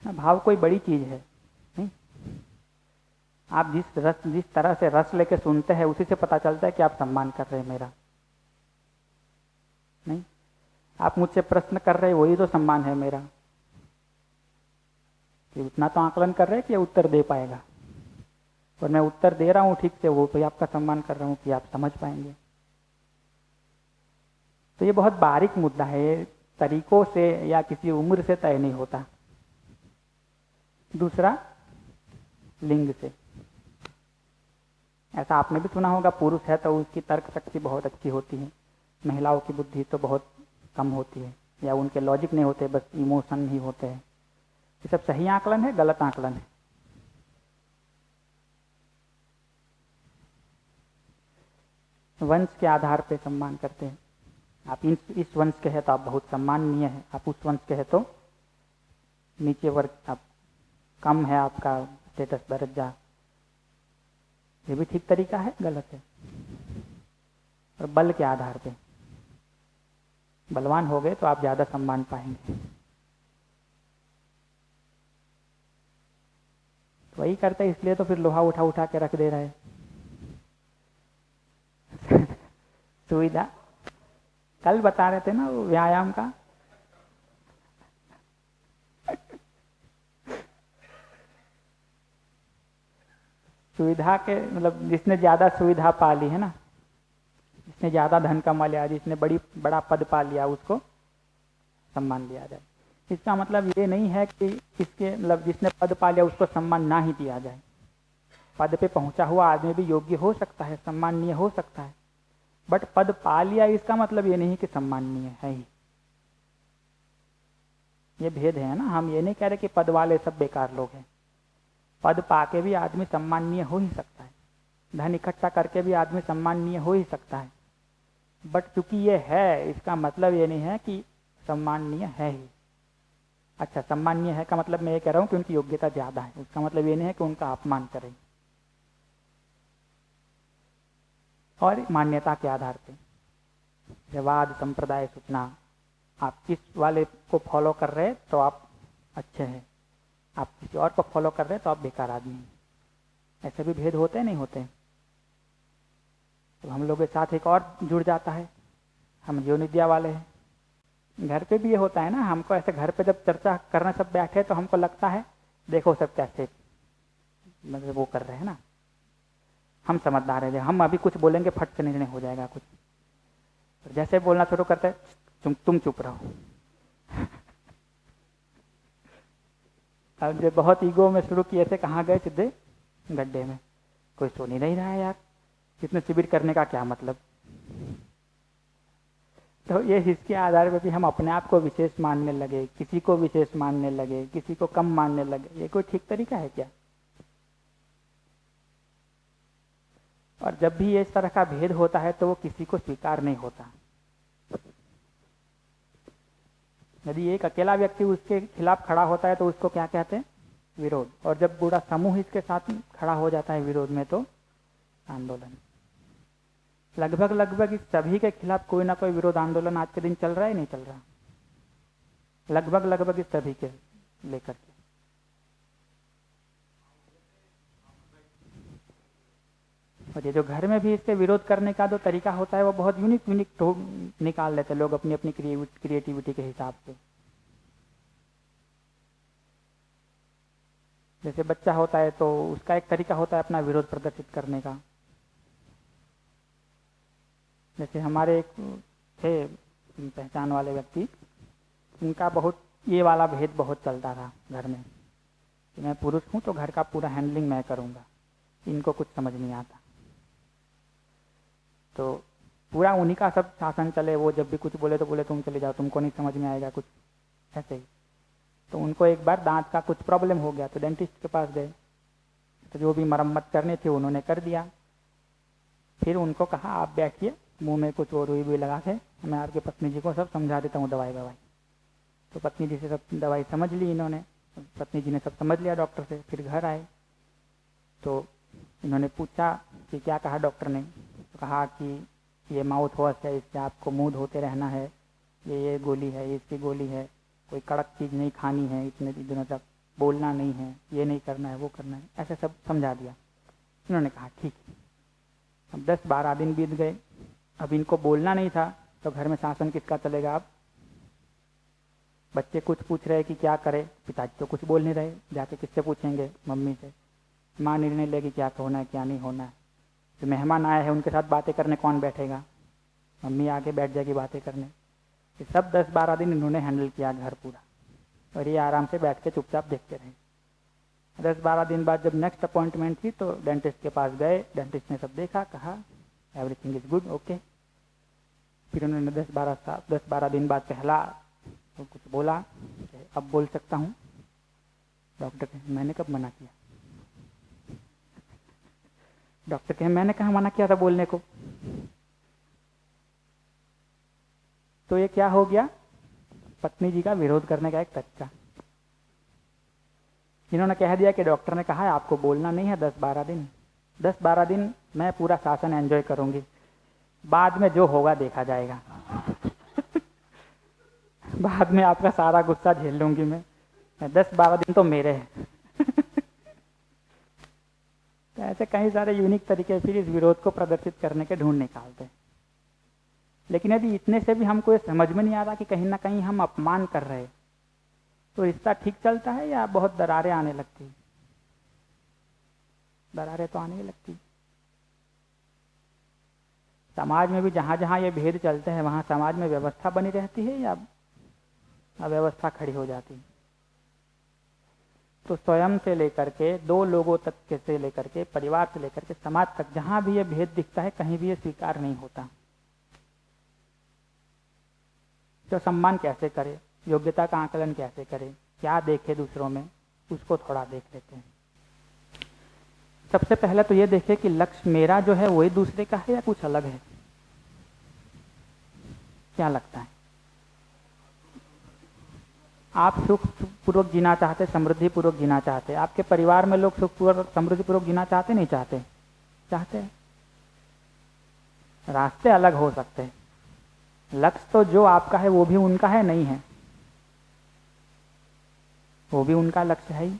ना, भाव कोई बड़ी चीज है नहीं। आप जिस तरह से रस लेके सुनते हैं उसी से पता चलता है कि आप सम्मान कर रहे हैं मेरा। नहीं, आप मुझसे प्रश्न कर रहे हैं वही तो सम्मान है मेरा, कि उतना तो आकलन कर रहे हैं कि उत्तर दे पाएगा, और मैं उत्तर दे रहा हूं ठीक से, वो भी आपका सम्मान कर रहा हूं कि आप समझ पाएंगे। तो ये बहुत बारीक मुद्दा है, तरीकों से या किसी उम्र से तय नहीं होता। दूसरा, लिंग से। ऐसा आपने भी सुना होगा, पुरुष है तो उसकी तर्क शक्ति बहुत अच्छी होती है, महिलाओं की बुद्धि तो बहुत कम होती है, या उनके लॉजिक नहीं होते, बस इमोशन ही होते हैं। ये सब सही आकलन है, गलत आकलन है? वंश के आधार पे सम्मान करते हैं। आप इस वंश के हैं तो आप बहुत सम्माननीय है, आप उस वंश के हैं तो नीचे वर्ग, आप कम है आपका स्टेटस दर्जा। ये भी ठीक तरीका है, गलत है? और बल के आधार पे, बलवान हो गए तो आप ज्यादा सम्मान पाएंगे। तो वही करते हैं, इसलिए तो फिर लोहा उठा उठा के रख दे रहे हैं। सुविधा, कल बता रहे थे ना वो व्यायाम का। सुविधा के मतलब जिसने ज्यादा सुविधा पा ली है ना, जिसने ज्यादा धन कमा लिया, जिसने बड़ा पद पा लिया, उसको सम्मान दिया जाए। इसका मतलब ये नहीं है कि इसके मतलब जिसने पद पा लिया उसको सम्मान ना ही दिया जाए। पद पे पहुंचा हुआ आदमी भी योग्य हो सकता है, सम्माननीय हो सकता है, बट पद पा लिया इसका मतलब ये नहीं कि सम्माननीय है ही। ये भेद है ना। हम ये नहीं कह रहे कि पद वाले सब बेकार लोग हैं। पद पाके भी आदमी सम्माननीय हो ही सकता है, धन इकट्ठा करके भी आदमी सम्माननीय हो ही सकता है, बट चूंकि ये है इसका मतलब ये नहीं है कि सम्माननीय है ही। अच्छा, सम्माननीय है का मतलब मैं ये कह रहा हूं कि उनकी योग्यता ज्यादा है, उसका मतलब ये नहीं है कि उनका अपमान करें। और मान्यता के आधार पे, वाद संप्रदाय सूचना, आप किस वाले को फॉलो कर रहे हैं तो आप अच्छे हैं, आप किसी और को फॉलो कर रहे हैं तो आप बेकार आदमी हैं। ऐसे भी भेद होते नहीं होते? तो हम लोग के साथ एक और जुड़ जाता है, हम योनिद्या वाले हैं। घर पे भी ये होता है ना, हमको ऐसे घर पे जब चर्चा करना सब बैठे तो हमको लगता है देखो सब कैसे मतलब वो कर रहे हैं ना, हम समझदार हैं, हम अभी कुछ बोलेंगे फट से निर्णय हो जाएगा कुछ। तो जैसे बोलना शुरू करते हैं तुम चुप रहो। अब जो बहुत ईगो में शुरू किए थे कहाँ गए? सीधे गड्ढे में। कोई सुन ही नहीं रहा है यार, इतने शिविर करने का क्या मतलब? तो ये इसके आधार पर भी हम अपने आप को विशेष मानने लगे, किसी को विशेष मानने लगे, किसी को कम मानने लगे। ये कोई ठीक तरीका है क्या? और जब भी इस तरह का भेद होता है तो वो किसी को स्वीकार नहीं होता। यदि एक अकेला व्यक्ति उसके खिलाफ खड़ा होता है तो उसको क्या कहते हैं? विरोध। और जब पूरा समूह इसके साथ खड़ा हो जाता है विरोध में तो आंदोलन। लगभग इस सभी के खिलाफ कोई ना कोई विरोध आंदोलन आज के दिन चल रहा है, नहीं चल रहा? लगभग इस सभी के लेकर के। और ये जो घर में भी इसके विरोध करने का जो तरीका होता है वो बहुत यूनिक निकाल लेते लोग अपनी अपनी क्रिएटिविटी के हिसाब से। जैसे बच्चा होता है तो उसका एक तरीका होता है अपना विरोध प्रदर्शित करने का। जैसे हमारे एक थे पहचान वाले व्यक्ति, उनका बहुत ये वाला भेद बहुत चलता था घर में कि मैं पुरुष हूं तो घर का पूरा हैंडलिंग मैं करूंगा, इनको कुछ समझ नहीं आता। तो पूरा उन्हीं का सब शासन चले, वो जब भी कुछ बोले तो बोले तुम चले जाओ, तुमको नहीं समझ में आएगा कुछ, ऐसे ही। तो उनको एक बार दांत का कुछ प्रॉब्लम हो गया तो डेंटिस्ट के पास गए, तो जो भी मरम्मत करनी थी उन्होंने कर दिया। फिर उनको कहा आप बैठिए, मुंह में कुछ और रुई भी लगा के मैं आपके पत्नी जी को सब समझा देता हूँ दवाई। तो पत्नी जी से सब दवाई समझ ली इन्होंने, पत्नी जी ने सब समझ लिया डॉक्टर से। फिर घर आए तो इन्होंने पूछा कि क्या कहा डॉक्टर ने? तो कहा कि ये माउथ वॉश है, इससे आपको मुंह धोते रहना है, ये गोली है, ये इसकी गोली है, कोई कड़क चीज़ नहीं खानी है, इतने दिनों तक बोलना नहीं है, ये नहीं करना है, वो करना है, ऐसे सब समझा दिया। इन्होंने कहा ठीक है। अब 10-12 दिन बीत गए, अब इनको बोलना नहीं था तो घर में शासन किसका चलेगा? अब बच्चे कुछ पूछ रहे कि क्या करे, पिताजी तो कुछ बोल नहीं रहे, जाके किससे पूछेंगे? मम्मी से। माँ निर्णय लेगी क्या होना है क्या नहीं होना है। तो मेहमान आए हैं उनके साथ बातें करने कौन बैठेगा? मम्मी आके बैठ जाएगी बातें करने। ये सब 10-12 दिन इन्होंने हैंडल किया घर पूरा, और ये आराम से बैठ के चुपचाप देखते रहे। 10-12 दिन बाद जब नेक्स्ट अपॉइंटमेंट थी तो डेंटिस्ट के पास गए, डेंटिस्ट ने सब देखा, कहा एवरीथिंग इज गुड, ओके। फिर उन्होंने 10-12 दिन बाद पहला तो कुछ बोला, अब बोल सकता हूँ? डॉक्टर कहे मैंने कब मना किया? डॉक्टर कहे मैंने कहा मना किया था बोलने को? तो ये क्या हो गया? पत्नी जी का विरोध करने का एक तरीका। इन्होंने कह दिया कि डॉक्टर ने कहा है आपको बोलना नहीं है 10-12 दिन, 10-12 दिन मैं पूरा शासन एंजॉय करूंगी, बाद में जो होगा देखा जाएगा। बाद में आपका सारा गुस्सा झेल लूंगी मैं 10-12 दिन तो मेरे हैं। तो ऐसे कई सारे यूनिक तरीके फिर इस विरोध को प्रदर्शित करने के ढूंढ निकालते हैं। लेकिन यदि इतने से भी हमको ये समझ में नहीं आ रहा कि कहीं ना कहीं हम अपमान कर रहे हैं, तो रिश्ता ठीक चलता है या बहुत दरारें आने लगती? दरारें तो आने लगती। समाज में भी जहां जहां ये भेद चलते हैं वहां समाज में व्यवस्था बनी रहती है या अव्यवस्था खड़ी हो जाती है? तो स्वयं से लेकर के 2 लोगों तक के से लेकर के परिवार से लेकर के समाज तक जहां भी ये भेद दिखता है कहीं भी ये स्वीकार नहीं होता। तो सम्मान कैसे करे, योग्यता का आकलन कैसे करे, क्या देखे दूसरों में, उसको थोड़ा देख लेते हैं। सबसे पहले तो ये देखे कि लक्ष्य मेरा जो है वही दूसरे का है या कुछ अलग है? क्या लगता है? आप सुख पूर्वक जीना चाहते, समृद्धि पूर्वक जीना चाहते, आपके परिवार में लोग सुख पूर्वक समृद्धि पूर्वक जीना चाहते नहीं चाहते? चाहते हैं। रास्ते अलग हो सकते हैं, लक्ष्य तो जो आपका है वो भी उनका है नहीं है? वो भी उनका लक्ष्य है ही।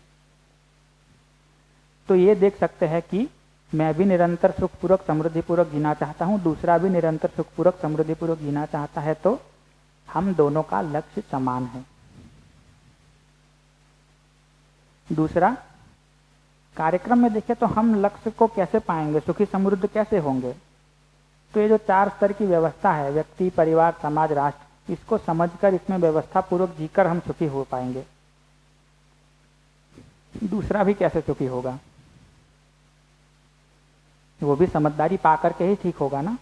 तो ये देख सकते हैं कि मैं भी निरंतर सुखपूर्वक समृद्धिपूर्वक जीना चाहता हूँ, दूसरा भी निरंतर सुखपूर्वक समृद्धिपूर्वक जीना चाहता है, तो हम दोनों का लक्ष्य समान है। दूसरा, कार्यक्रम में देखें तो हम लक्ष्य को कैसे पाएंगे, सुखी समृद्ध कैसे होंगे। तो ये जो 4 स्तर की व्यवस्था है, व्यक्ति, परिवार, समाज, राष्ट्र, इसको समझकर इसमें व्यवस्था पूर्वक जीकर हम सुखी हो पाएंगे। दूसरा भी कैसे सुखी होगा, वो भी समझदारी पाकर के ही ठीक होगा ना।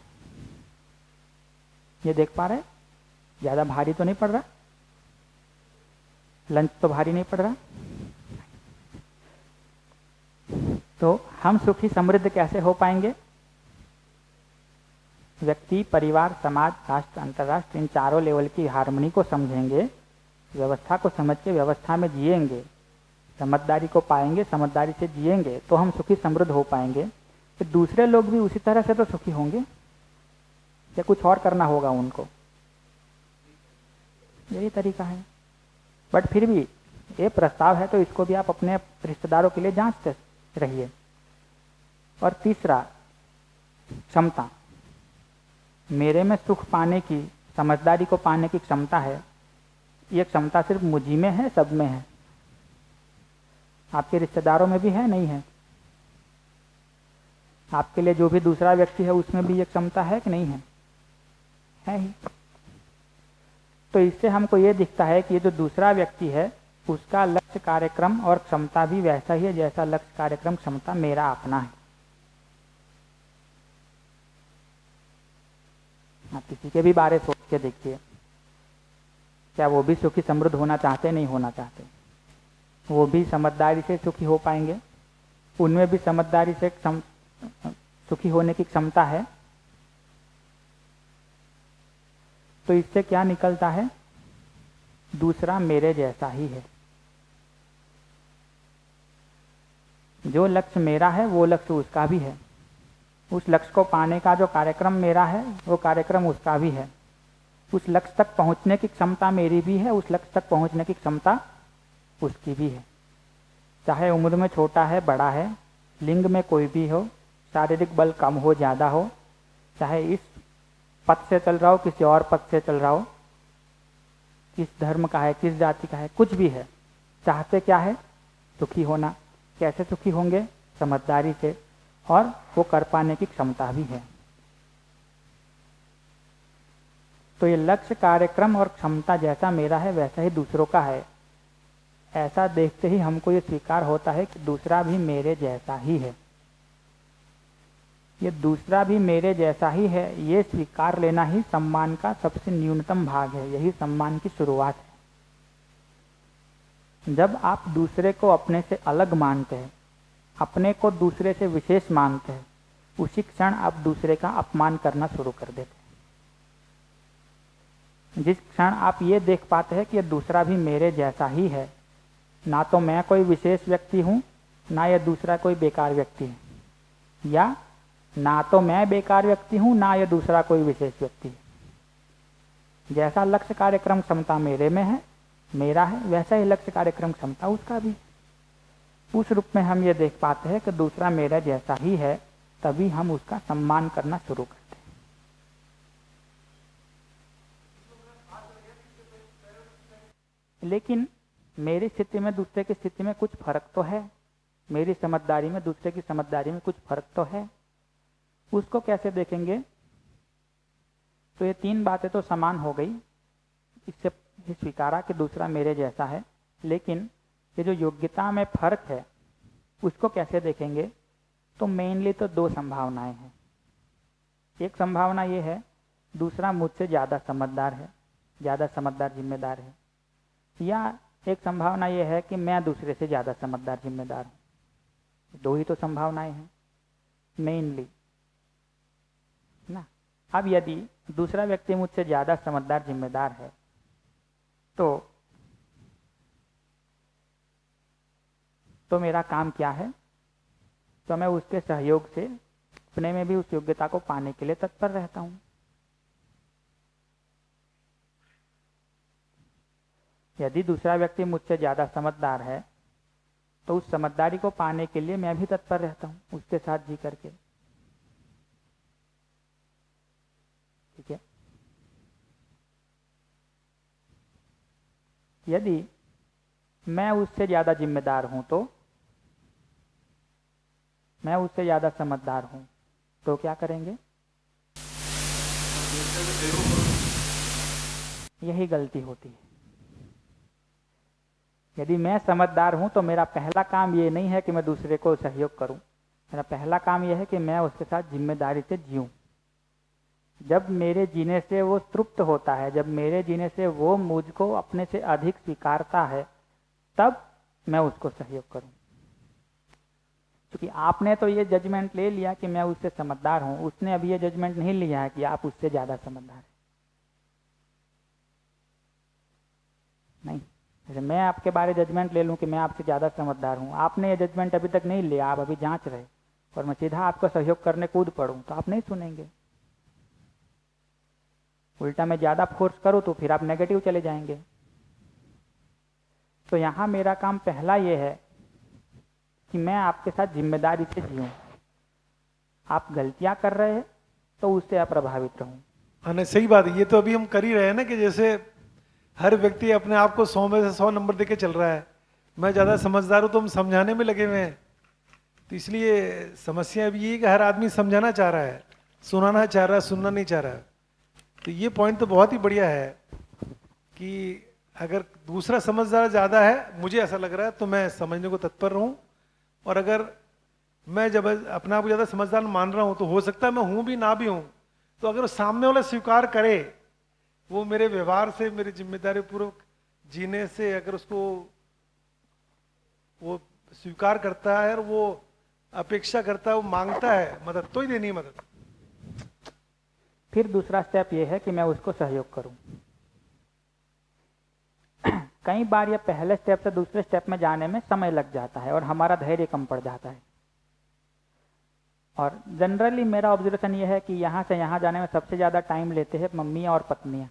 ये देख पा रहे, ज्यादा भारी तो नहीं पड़ रहा, लंच तो भारी नहीं पड़ रहा। तो हम सुखी समृद्ध कैसे हो पाएंगे, व्यक्ति, परिवार, समाज, राष्ट्र, अंतर्राष्ट्र, इन चारों लेवल की हार्मनी को समझेंगे, व्यवस्था को समझ के व्यवस्था में जिएंगे, समझदारी को पाएंगे, समझदारी से जिएंगे, तो हम सुखी समृद्ध हो पाएंगे। फिर दूसरे लोग भी उसी तरह से तो सुखी होंगे, या कुछ और करना होगा उनको, यही तरीका है। बट फिर भी ये प्रस्ताव है, तो इसको भी आप अपने रिश्तेदारों के लिए जांचते रहिए। और तीसरा, क्षमता, मेरे में सुख पाने की, समझदारी को पाने की क्षमता है, ये क्षमता सिर्फ मुझी में है, सब में है, आपके रिश्तेदारों में भी है, नहीं है? आपके लिए जो भी दूसरा व्यक्ति है उसमें भी ये क्षमता है कि नहीं है? है ही। तो इससे हमको ये दिखता है कि ये जो दूसरा व्यक्ति है उसका लक्ष्य, कार्यक्रम और क्षमता भी वैसा ही है जैसा लक्ष्य, कार्यक्रम, क्षमता मेरा अपना है। आप किसी के भी बारे सोच के देखिए, क्या वो भी सुखी समृद्ध होना चाहते, नहीं होना चाहते? वो भी समझदारी से सुखी हो पाएंगे, उनमें भी समझदारी से सुखी होने की क्षमता है। तो इससे क्या निकलता है, दूसरा मेरे जैसा ही है। जो लक्ष्य मेरा है वो लक्ष्य उसका भी है, उस लक्ष्य को पाने का जो कार्यक्रम मेरा है वो कार्यक्रम उसका भी है, उस लक्ष्य तक पहुंचने की क्षमता मेरी भी है, उस लक्ष्य तक पहुंचने की क्षमता उसकी भी है। चाहे उम्र में छोटा है, बड़ा है, लिंग में कोई भी हो, शारीरिक बल कम हो, ज्यादा हो, चाहे इस पथ से चल रहा हो, किसी और पथ से चल रहा हो, किस धर्म का है, किस जाति का है, कुछ भी है, चाहते क्या है, सुखी होना। कैसे सुखी होंगे, समझदारी से, और वो कर पाने की क्षमता भी है। तो ये लक्ष्य, कार्यक्रम और क्षमता जैसा मेरा है वैसा ही दूसरों का है। ऐसा देखते ही हमको ये स्वीकार होता है कि दूसरा भी मेरे जैसा ही है। ये दूसरा भी मेरे जैसा ही है, ये स्वीकार लेना ही सम्मान का सबसे न्यूनतम भाग है, यही सम्मान की शुरुआत है। जब आप दूसरे को अपने से अलग मानते हैं, अपने को दूसरे से विशेष मानते हैं, उसी क्षण आप दूसरे का अपमान करना शुरू कर देते हैं। जिस क्षण आप ये देख पाते हैं कि ये दूसरा भी मेरे जैसा ही है, ना तो मैं कोई विशेष व्यक्ति हूं, ना ये दूसरा कोई बेकार व्यक्ति है, या ना तो मैं बेकार व्यक्ति हूं, ना ये दूसरा कोई विशेष व्यक्ति है। जैसा लक्ष्य, कार्यक्रम, क्षमता मेरे में है, मेरा है, वैसा ही लक्ष्य, कार्यक्रम, क्षमता उसका भी। उस रूप में हम ये देख पाते हैं कि दूसरा मेरा जैसा ही है, तभी हम उसका सम्मान करना शुरू करते हैं। लेकिन मेरी स्थिति में दूसरे की स्थिति में कुछ फर्क तो है, मेरी समझदारी में दूसरे की समझदारी में कुछ फर्क तो है। उसको कैसे देखेंगे? तो ये 3 बातें तो समान हो गई, इससे स्वीकारा कि दूसरा मेरे जैसा है, लेकिन ये जो योग्यता में फर्क है उसको कैसे देखेंगे? तो मेनली तो 2 संभावनाएं हैं। एक संभावना ये है, दूसरा मुझसे ज्यादा समझदार है, ज्यादा समझदार, जिम्मेदार है, या एक संभावना ये है कि मैं दूसरे से ज्यादा समझदार, जिम्मेदार हूं। 2 ही तो संभावनाएं हैं मेनली ना। अब यदि दूसरा व्यक्ति मुझसे ज्यादा समझदार, जिम्मेदार है, तो मेरा काम क्या है? तो मैं उसके सहयोग से अपने में भी उस योग्यता को पाने के लिए तत्पर रहता हूं। यदि दूसरा व्यक्ति मुझसे ज्यादा समझदार है तो उस समझदारी को पाने के लिए मैं भी तत्पर रहता हूँ उसके साथ जी करके। ठीक है। यदि मैं उससे ज्यादा जिम्मेदार हूं तो, मैं उससे ज्यादा समझदार हूं तो क्या करेंगे? यही गलती होती है। यदि मैं समझदार हूं तो मेरा पहला काम ये नहीं है कि मैं दूसरे को सहयोग करूं, मेरा पहला काम यह है कि मैं उसके साथ जिम्मेदारी से जीऊं। जब मेरे जीने से वो तृप्त होता है, जब मेरे जीने से वो मुझको अपने से अधिक स्वीकारता है, तब मैं उसको सहयोग करूं। क्योंकि आपने तो ये जजमेंट ले लिया कि मैं उससे समझदार हूं, उसने अभी ये जजमेंट नहीं लिया है कि आप उससे ज्यादा समझदार हैं। नहीं, जैसे मैं आपके बारे जजमेंट ले लूं कि मैं आपसे ज्यादा समझदार हूं, आपने ये जजमेंट अभी तक नहीं लिया, आप अभी जांच रहे, और मैं सीधा आपको सहयोग करने कूद पड़ूं तो आप नहीं सुनेंगे। उल्टा मैं ज्यादा फोर्स करूं तो फिर आप नेगेटिव चले जाएंगे। तो यहां मेरा काम पहला ये है कि मैं आपके साथ जिम्मेदारी से जीऊं। आप गलतियां कर रहे हैं तो उससे अप्रभावित रहूं।
हाँ नहीं, सही बात है। ये तो अभी हम कर ही रहे हैं ना, कि जैसे हर व्यक्ति अपने आप को 100 में से 100 नंबर देके चल रहा है। मैं ज्यादा समझदार हूं तो हम समझाने में लगे हुए हैं। तो इसलिए समस्या अभी ये है कि हर आदमी समझाना चाह रहा है, सुनाना चाह रहा है, सुनना नहीं चाह रहा है। तो ये पॉइंट तो बहुत ही बढ़िया है कि अगर दूसरा समझदार ज्यादा है, मुझे ऐसा लग रहा है, तो मैं समझने को तत्पर रहूं। और अगर मैं जब अपने आप को ज्यादा समझदार मान रहा हूं तो हो सकता है मैं हूं भी ना भी हूं, तो अगर वो सामने वाला स्वीकार करे, वो मेरे व्यवहार से, मेरी जिम्मेदारी पूर्वक जीने से अगर उसको वो स्वीकार करता है और वो अपेक्षा करता है, वो मांगता है मदद, तो ही देनी है मदद।
फिर दूसरा स्टेप ये है कि मैं उसको सहयोग करूं। कई बार ये पहले स्टेप से दूसरे स्टेप में जाने में समय लग जाता है और हमारा धैर्य कम पड़ जाता है। और जनरली मेरा ऑब्जर्वेशन ये है कि यहां से यहां जाने में सबसे ज्यादा टाइम लेते हैं मम्मियां और पत्नियां।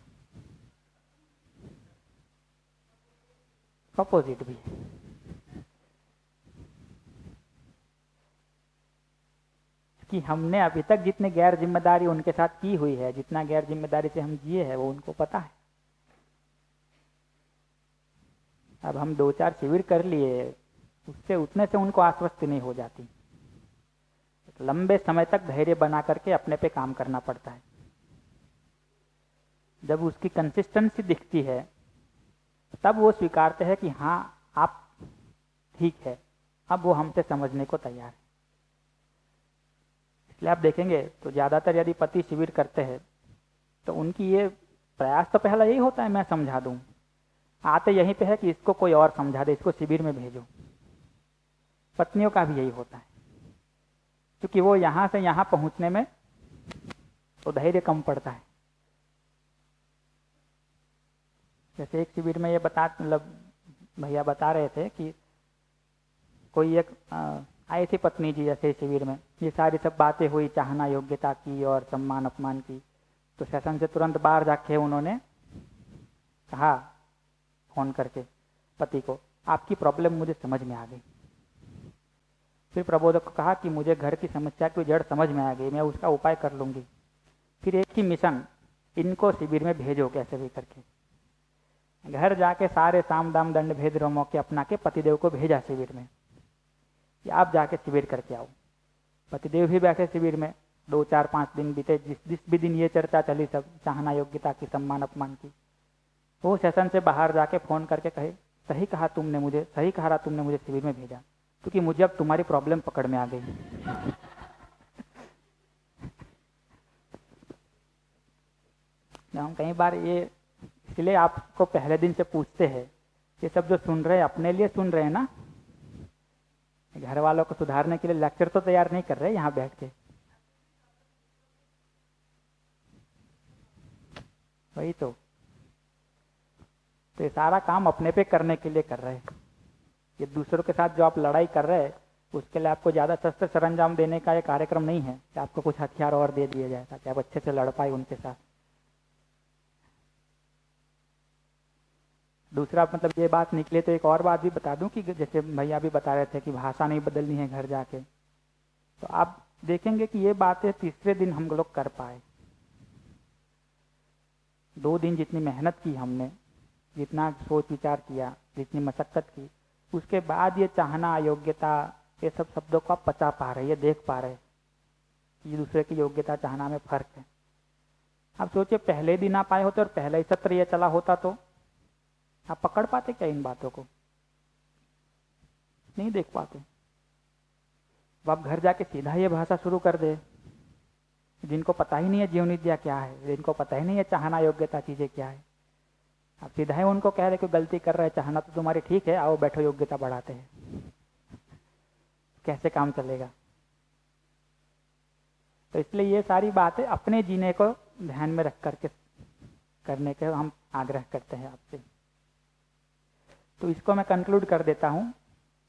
अपोजिट भी है। कि हमने अभी तक जितनी गैर जिम्मेदारी उनके साथ की हुई है, जितना गैर जिम्मेदारी से हम जिए हैं, वो उनको पता है। अब हम 2-4 शिविर कर लिए, उससे उतने से उनको आश्वस्ति नहीं हो जाती। लंबे समय तक धैर्य बना करके अपने पे काम करना पड़ता है। जब उसकी कंसिस्टेंसी दिखती है तब वो स्वीकारते हैं कि हाँ आप ठीक है, अब वो हमसे समझने को तैयार है। इसलिए आप देखेंगे तो ज्यादातर यदि पति शिविर करते हैं तो उनकी ये प्रयास तो पहला यही होता है मैं समझा दूं। आते यहीं पे है कि इसको कोई और समझा दे, इसको शिविर में भेजो। पत्नियों का भी यही होता है, क्योंकि वो यहां से यहां पहुंचने में तो धैर्य कम पड़ता है। जैसे एक शिविर में ये मतलब भैया बता रहे थे कि कोई एक आई थी पत्नी जी जैसे शिविर में, ये सारी सब बातें हुई, चाहना योग्यता की और सम्मान अपमान की। तो सेशन से तुरंत बाहर जाके उन्होंने कहा फोन करके पति को, आपकी प्रॉब्लम मुझे समझ में आ गई। फिर प्रबोधक को कहा कि मुझे घर की समस्या की जड़ समझ में आ गई, मैं उसका उपाय कर लूंगी। फिर एक ही मिशन, इनको शिविर में भेजो कैसे भी करके। घर जाके सारे साम दाम दंड भेद रोमों के अपना के पतिदेव को भेजा शिविर में कि आप जाके शिविर करके आओ। पतिदेव भी बैठे शिविर में। 2-4-5 दिन बीते, जिस भी दिन ये चर्चा चली सब चाहना योग्यता की, सम्मान अपमान की, वो सेशन से बाहर जाके फोन करके कहे, सही कहा तुमने मुझे शिविर में भेजा, क्योंकि मुझे अब तुम्हारी प्रॉब्लम पकड़ में आ गई। हम कई बार ये इसलिए आपको पहले दिन से पूछते हैं, ये सब जो सुन रहे हैं अपने लिए सुन रहे हैं ना, घर वालों को सुधारने के लिए लेक्चर तो तैयार नहीं कर रहे यहाँ बैठ के। वही तो ये सारा काम अपने पे करने के लिए कर रहे हैं। ये दूसरों के साथ जो आप लड़ाई कर रहे हैं उसके लिए आपको ज्यादा शस्त्र सरंजाम देने का ये कार्यक्रम नहीं है कि आपको कुछ हथियार और दे दिए जाए ताकि आप अच्छे से लड़ पाए उनके साथ। दूसरा मतलब ये बात निकले तो एक और बात भी बता दूं कि जैसे भैया भी बता रहे थे कि भाषा नहीं बदलनी है घर जाके, तो आप देखेंगे कि ये बातें तीसरे दिन हम लोग कर पाए। 2 दिन जितनी मेहनत की हमने, जितना सोच विचार किया, जितनी मशक्कत की, उसके बाद ये चाहना, योग्यता, ये सब शब्दों को आप पचा पा रहे, ये देख पा रहे कि दूसरे की योग्यता चाहना में फर्क है। आप सोचिए पहले दिन आप आए होते और पहले ही सत्र ये चला होता तो आप पकड़ पाते क्या इन बातों को? नहीं देख पाते। अब आप घर जाके सीधा ये भाषा शुरू कर दे, जिनको पता ही नहीं है जीवन विद्या क्या है, जिनको पता ही नहीं है चाहना योग्यता चीजें क्या है, आप सीधा ही उनको कह रहे कि गलती कर रहे हैं, चाहना तो तुम्हारी ठीक है, आओ बैठो योग्यता बढ़ाते हैं। कैसे काम चलेगा? तो इसलिए ये सारी बातें अपने जीने को ध्यान में रख करके करने के हम आग्रह करते हैं आपसे। तो इसको मैं कंक्लूड कर देता हूं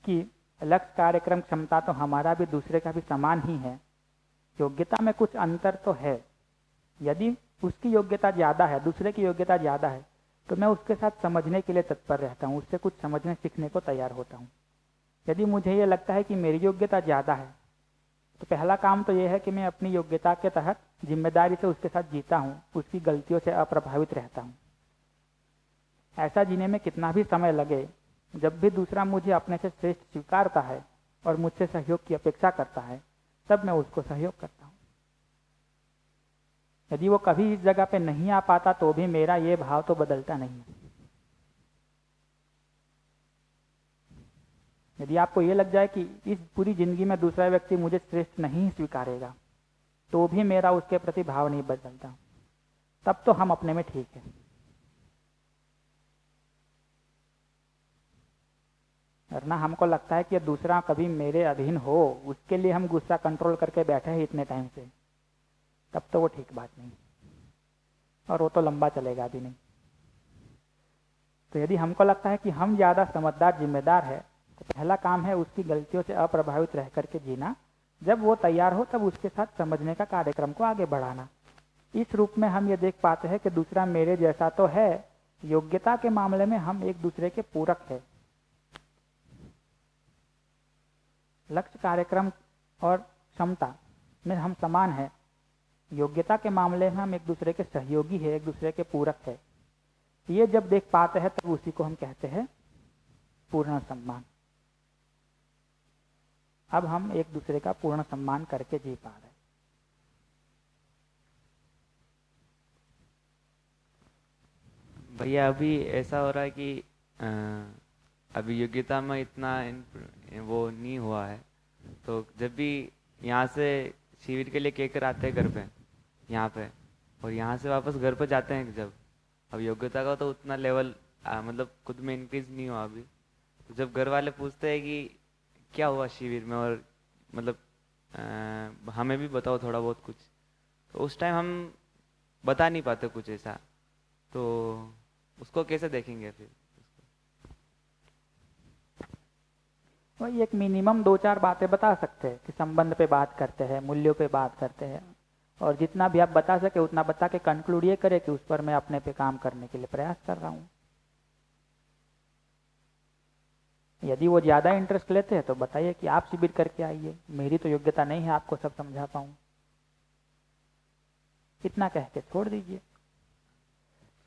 कि लक्ष्य, कार्यक्रम, क्षमता तो हमारा भी दूसरे का भी समान ही है। योग्यता में कुछ अंतर तो है। यदि उसकी योग्यता ज्यादा है, दूसरे की योग्यता ज्यादा है, तो मैं उसके साथ समझने के लिए तत्पर रहता हूँ, उससे कुछ समझने सीखने को तैयार होता हूँ। यदि मुझे ये लगता है कि मेरी योग्यता ज्यादा है, तो पहला काम तो यह है कि मैं अपनी योग्यता के तहत जिम्मेदारी से उसके साथ जीता हूँ, उसकी गलतियों से अप्रभावित रहता हूँ। ऐसा जीने में कितना भी समय लगे, जब भी दूसरा मुझे अपने से श्रेष्ठ स्वीकारता है और मुझसे सहयोग की अपेक्षा करता है, तब मैं उसको सहयोग करता हूँ। यदि वो कभी इस जगह पे नहीं आ पाता तो भी मेरा ये भाव तो बदलता नहीं है। यदि आपको ये लग जाए कि इस पूरी जिंदगी में दूसरा व्यक्ति मुझे श्रेष्ठ नहीं स्वीकारेगा, तो भी मेरा उसके प्रति भाव नहीं बदलता, तब तो हम अपने में ठीक है। वरना हमको लगता है कि ये दूसरा कभी मेरे अधीन हो, उसके लिए हम गुस्सा कंट्रोल करके बैठे हैं इतने टाइम से, तब तो वो ठीक बात नहीं, और वो तो लंबा चलेगा भी नहीं। तो यदि हमको लगता है कि हम ज्यादा समझदार, जिम्मेदार है, तो पहला काम है उसकी गलतियों से अप्रभावित रह करके जीना। जब वो तैयार हो तब उसके साथ समझने का कार्यक्रम को आगे बढ़ाना। इस रूप में हम ये देख पाते हैं कि दूसरा मेरे जैसा तो है, योग्यता के मामले में हम एक दूसरे के पूरक है। लक्ष्य, कार्यक्रम और क्षमता में हम समान है, योग्यता के मामले में हम एक दूसरे के सहयोगी है, एक दूसरे के पूरक है। ये जब देख पाते हैं तब उसी को हम कहते हैं पूर्ण सम्मान। अब हम एक दूसरे का पूर्ण सम्मान करके जी पा रहे हैं।
भैया अभी ऐसा हो रहा है कि अभी योग्यता में इतना वो नहीं हुआ है, तो जब भी यहाँ से शिविर के लिए कहकर आते हैं घर पे, यहाँ पे, और यहाँ से वापस घर पे जाते हैं, जब अब योग्यता का तो उतना लेवल मतलब खुद में इंक्रीज नहीं हुआ अभी, तो जब घर वाले पूछते हैं कि क्या हुआ शिविर में, और मतलब हमें भी बताओ थोड़ा बहुत कुछ, तो उस टाइम हम बता नहीं पाते कुछ ऐसा, तो उसको कैसे देखेंगे फिर?
वही एक मिनिमम 2-4 बातें बता सकते हैं कि संबंध पे बात करते हैं, मूल्यों पे बात करते हैं, और जितना भी आप बता सके उतना बता के कंक्लूड ये करें कि उस पर मैं अपने पे काम करने के लिए प्रयास कर रहा हूँ। यदि वो ज्यादा इंटरेस्ट लेते हैं तो बताइए कि आप शिविर करके आइए, मेरी तो योग्यता नहीं है आपको सब समझा पाऊँ, इतना कह के छोड़ दीजिए।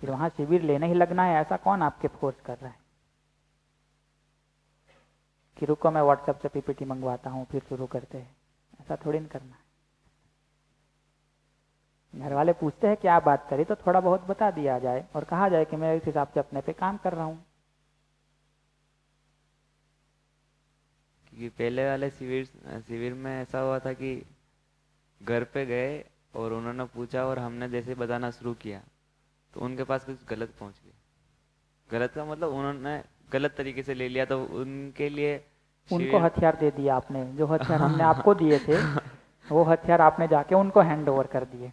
फिर वहां शिविर लेने ही लगना है, ऐसा कौन आपके फोर्स कर रहा है कि रुको मैं व्हाट्सएप से पीपीटी मंगवाता हूँ फिर शुरू करते हैं? ऐसा थोड़ी न करना है। घर वाले पूछते हैं क्या बात करी तो थोड़ा बहुत बता दिया जाए और कहा जाए कि मैं इस हिसाब से अपने पे काम कर रहा हूँ।
क्योंकि पहले वाले शिविर में ऐसा हुआ था कि घर पे गए और उन्होंने पूछा और हमने जैसे बताना शुरू किया तो उनके पास कुछ गलत पहुंच गया। गलत का मतलब उन्होंने गलत तरीके से ले लिया, तो उनके लिए
उनको हथियार दे दिया आपने, जो हथियार हमने आपको दिए थे वो हथियार आपने जाके उनको हैंड ओवर कर दिए।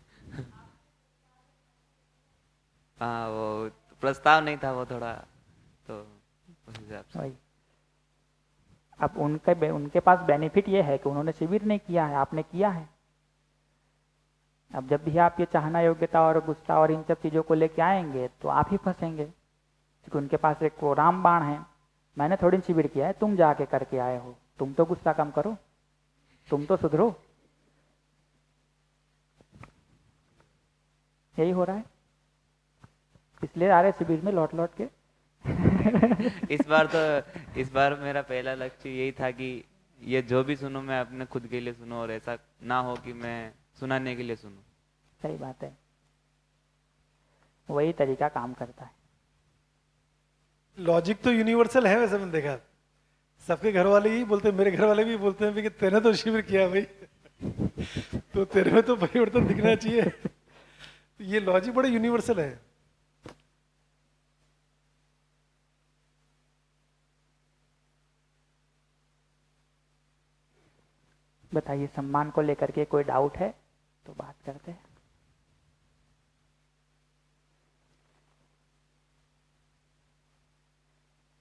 हाँ, वो प्रस्ताव नहीं था वो थोड़ा, तो उस हिसाब से
वही। अब उनके पास बेनिफिट ये है कि उन्होंने शिविर नहीं किया है, आपने किया है। अब जब भी आप ये चाहना, योग्यता और गुस्सा और इन सब चीजों को लेके आएंगे तो आप ही फंसेंगे। क्योंकि उनके पास एक वो रामबाण है। मैंने थोड़ी शिविर किया है, तुम जाके करके आए हो, तुम तो गुस्सा कम करो, तुम तो सुधरो। यही हो रहा है, इसलिए आ रहे शिविर में लौट लौट के।
इस बार मेरा पहला लक्ष्य यही था कि ये जो भी सुनूं मैं अपने खुद के लिए सुनूं, और ऐसा ना हो कि मैं सुनाने के लिए सुनूं।
सही बात है, वही तरीका काम करता है।
लॉजिक तो यूनिवर्सल है वैसे, मैंने देखा सबके घर वाले यही बोलते हैं, मेरे घर वाले भी बोलते हैं कि तेने तो शिविर किया भाई, तो तेरे में तो परिवर्तन दिखना चाहिए। ये लॉजिक बड़ा यूनिवर्सल है।
बताइए, सम्मान को लेकर के कोई डाउट है तो बात करते हैं।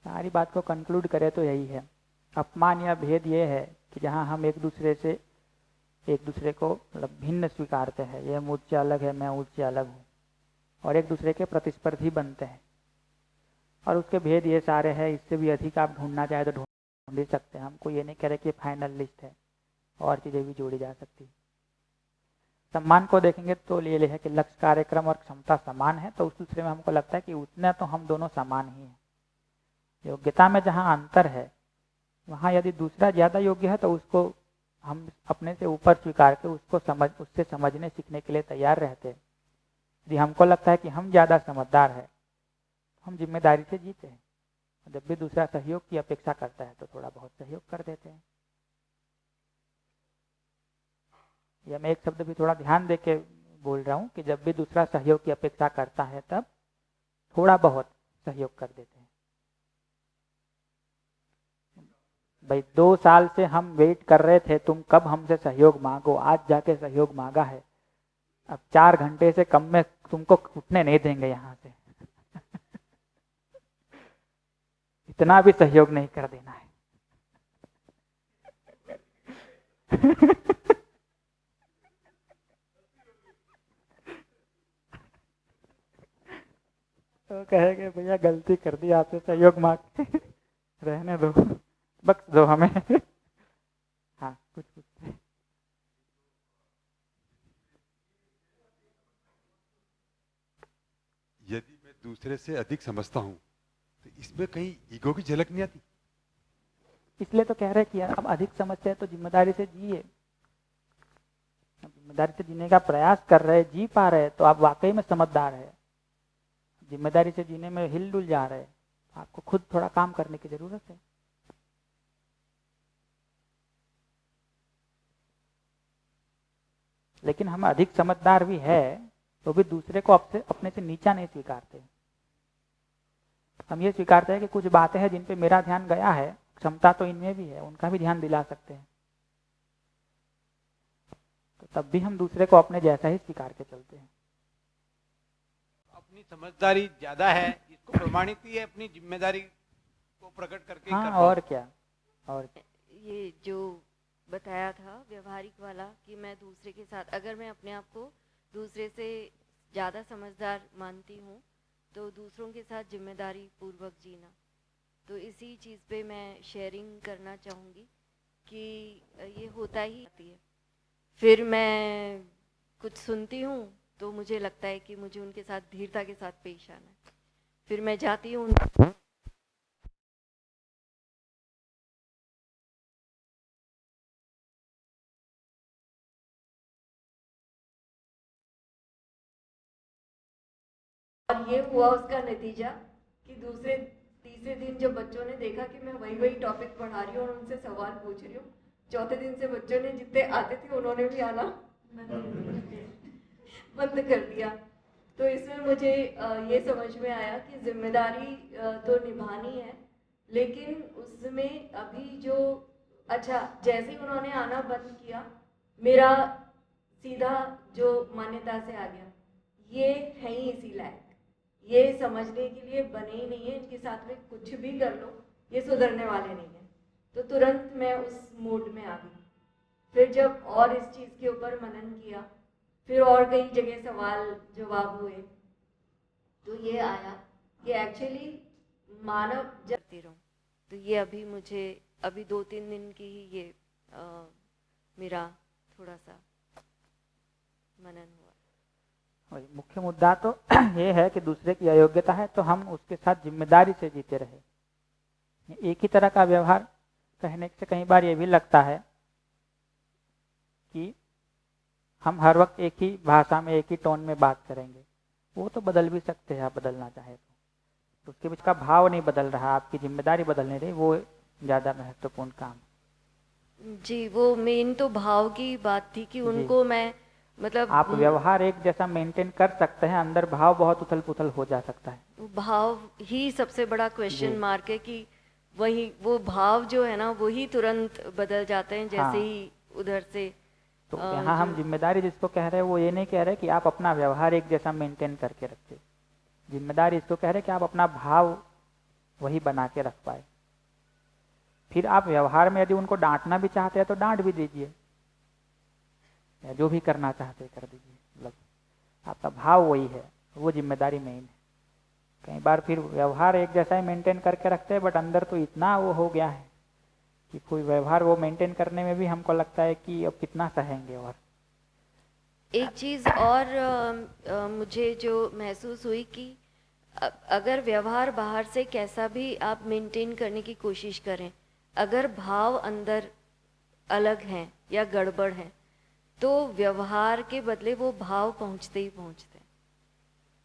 सारी बात को कंक्लूड करें तो यही है, अपमान या भेद ये है कि जहां हम एक दूसरे को मतलब भिन्न स्वीकारते हैं, ये मुझसे अलग है, मैं उससे अलग हूँ, और एक दूसरे के प्रतिस्पर्धी बनते हैं। और उसके भेद ये सारे हैं, इससे भी अधिक आप ढूंढना चाहे तो ढूंढ ही सकते हैं। हमको ये नहीं कह रहे कि फाइनल लिस्ट है, और चीजें भी जोड़ी जा सकती। सम्मान को देखेंगे तो ये है कि लक्ष्य, कार्यक्रम और क्षमता समान है, तो उस दूसरे में हमको लगता है कि उतना तो हम दोनों समान ही हैं। योग्यता में जहाँ अंतर है, वहाँ यदि दूसरा ज्यादा योग्य है तो उसको हम अपने से ऊपर स्वीकार के उससे समझने सीखने के लिए तैयार रहते हैं। यदि हमको लगता है कि हम ज्यादा समझदार है, हम जिम्मेदारी से जीते हैं। जब भी दूसरा सहयोग की अपेक्षा करता है तो थोड़ा बहुत सहयोग कर देते हैं। या मैं एक शब्द भी थोड़ा ध्यान दे के बोल रहा हूँ कि जब भी दूसरा सहयोग की अपेक्षा करता है तब थोड़ा बहुत सहयोग कर देते हैं। भाई 2 साल से हम वेट कर रहे थे, तुम कब हमसे सहयोग मांगो, आज जाके सहयोग मांगा है, अब 4 घंटे से कम में तुमको उठने नहीं देंगे यहाँ से। इतना भी सहयोग नहीं कर देना है। तो कहेंगे भैया गलती कर दी, आपसे सहयोग मांग के रहने दो, बख्श दो हमें। हाँ, कुछ
यदि मैं दूसरे से अधिक समझता हूं तो इसमें कहीं ईगो की झलक नहीं आती?
इसलिए तो कह रहे कि यार अब अधिक समझते हैं तो जिम्मेदारी से जिए। जिम्मेदारी से जीने का प्रयास कर रहे, जी पा रहे, तो आप वाकई में समझदार है। जिम्मेदारी से जीने में हिल-डुल जा रहे, आपको खुद थोड़ा काम करने की जरूरत है। लेकिन हम अधिक समझदार भी है तो भी दूसरे को अपने से नीचा नहीं स्वीकारते। हम ये स्वीकारते हैं कि कुछ बातें हैं जिन पे मेरा ध्यान गया है, क्षमता तो इनमें भी है, उनका भी ध्यान दिला सकते हैं, तो तब भी हम दूसरे को अपने जैसा ही स्वीकार के चलते हैं।
अपनी समझदारी ज्यादा है, इसको प्रमाणित ही है अपनी जिम्मेदारी को प्रकट करके।
हाँ, और क्या, और क्या।
ये जो बताया था व्यवहारिक वाला कि मैं दूसरे के साथ, अगर मैं अपने आप को दूसरे से ज़्यादा समझदार मानती हूँ तो दूसरों के साथ जिम्मेदारी पूर्वक जीना, तो इसी चीज़ पे मैं शेयरिंग करना चाहूँगी कि ये होता ही है। फिर मैं कुछ सुनती हूँ तो मुझे लगता है कि मुझे उनके साथ धीरता के साथ पेश आना है, फिर मैं जाती हूँ और ये हुआ उसका नतीजा कि दूसरे तीसरे दिन जब बच्चों ने देखा कि मैं वही टॉपिक पढ़ा रही हूँ और उनसे सवाल पूछ रही हूँ, चौथे दिन से बच्चों ने जितने आते थे उन्होंने भी आना बंद कर दिया। तो इसमें मुझे ये समझ में आया कि जिम्मेदारी तो निभानी है, लेकिन उसमें अभी जो अच्छा जैसे ही उन्होंने आना बंद किया, मेरा सीधा जो मान्यता से आ गया, ये है ही इसी लायक, ये समझने के लिए बने ही नहीं है, इनके साथ में कुछ भी कर लो ये सुधरने वाले नहीं है। तो तुरंत मैं उस मूड में आ गई। फिर जब और इस चीज़ के ऊपर मनन किया, फिर और कई जगह सवाल जवाब हुए, तो ये आया कि एक्चुअली मानव करती रहूं। तो ये अभी मुझे अभी 2-3 दिन की ही ये मेरा थोड़ा सा मनन हुआ।
वही मुख्य मुद्दा तो ये है कि दूसरे की अयोग्यता है तो हम उसके साथ जिम्मेदारी से जीते रहे। एक ही तरह का व्यवहार कहने से कई बार ये भी लगता है कि हम हर वक्त एक ही भाषा में एक ही टोन में बात करेंगे। वो तो बदल भी सकते हैं, आप बदलना चाहे तो उसके बीच का भाव नहीं बदल रहा, आपकी जिम्मेदारी बदल नहीं रही, वो ज़्यादा महत्वपूर्ण काम।
जी, वो मेन तो भाव की बात थी कि उनको मैं मतलब
आप व्यवहार एक जैसा मेंटेन कर सकते हैं, अंदर भाव बहुत उथल पुथल हो जा सकता है।
भाव ही सबसे बड़ा क्वेश्चन मार्क है कि वही वो भाव जो है ना वही तुरंत बदल जाते हैं जैसे ही उधर से।
तो यहाँ हम जिम्मेदारी जिसको कह रहे हैं वो ये नहीं कह रहे कि आप अपना व्यवहार एक जैसा मेंटेन करके रखिए। जिम्मेदारी इसको कह रहे कि आप अपना भाव वही बना के रख पाए। फिर आप व्यवहार में यदि उनको डांटना भी चाहते हैं तो डांट भी दीजिए, या जो भी करना चाहते कर दीजिए, मतलब आपका भाव वही है, वो जिम्मेदारी मेन है। कई बार फिर व्यवहार एक जैसा ही मेंटेन करके रखते हैं बट अंदर तो इतना वो हो गया है कि कोई व्यवहार वो मेंटेन करने में भी हमको लगता है कि अब कितना सहेंगे। और
एक चीज़ और मुझे जो महसूस हुई कि अगर व्यवहार बाहर से कैसा भी आप मेंटेन करने की कोशिश करें, अगर भाव अंदर अलग हैं या गड़बड़ हैं तो व्यवहार के बदले वो भाव पहुंचते ही पहुंचते हैं।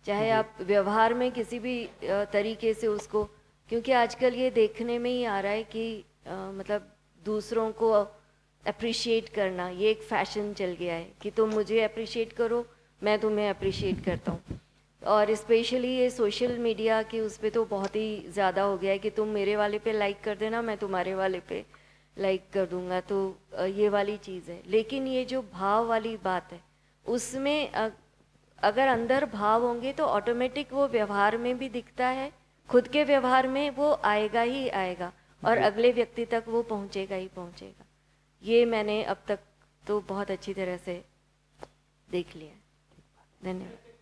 चाहे आप व्यवहार में किसी भी तरीके से उसको, क्योंकि आजकल ये देखने में ही आ रहा है कि मतलब दूसरों को अप्रिशिएट करना ये एक फैशन चल गया है कि तुम मुझे अप्रिशिएट करो, मैं तुम्हें अप्रिशिएट करता हूँ। और स्पेशली ये सोशल मीडिया की उस पर तो बहुत ही ज़्यादा हो गया है कि तुम मेरे वाले पे लाइक कर देना, मैं तुम्हारे वाले पे लाइक कर दूंगा। तो ये वाली चीज़ है। लेकिन ये जो भाव वाली बात है उसमें अगर अंदर भाव होंगे तो ऑटोमेटिक वो व्यवहार में भी दिखता है, खुद के व्यवहार में वो आएगा ही आएगा और अगले व्यक्ति तक वो पहुंचेगा ही पहुंचेगा। ये मैंने अब तक तो बहुत अच्छी तरह से देख लिया। धन्यवाद।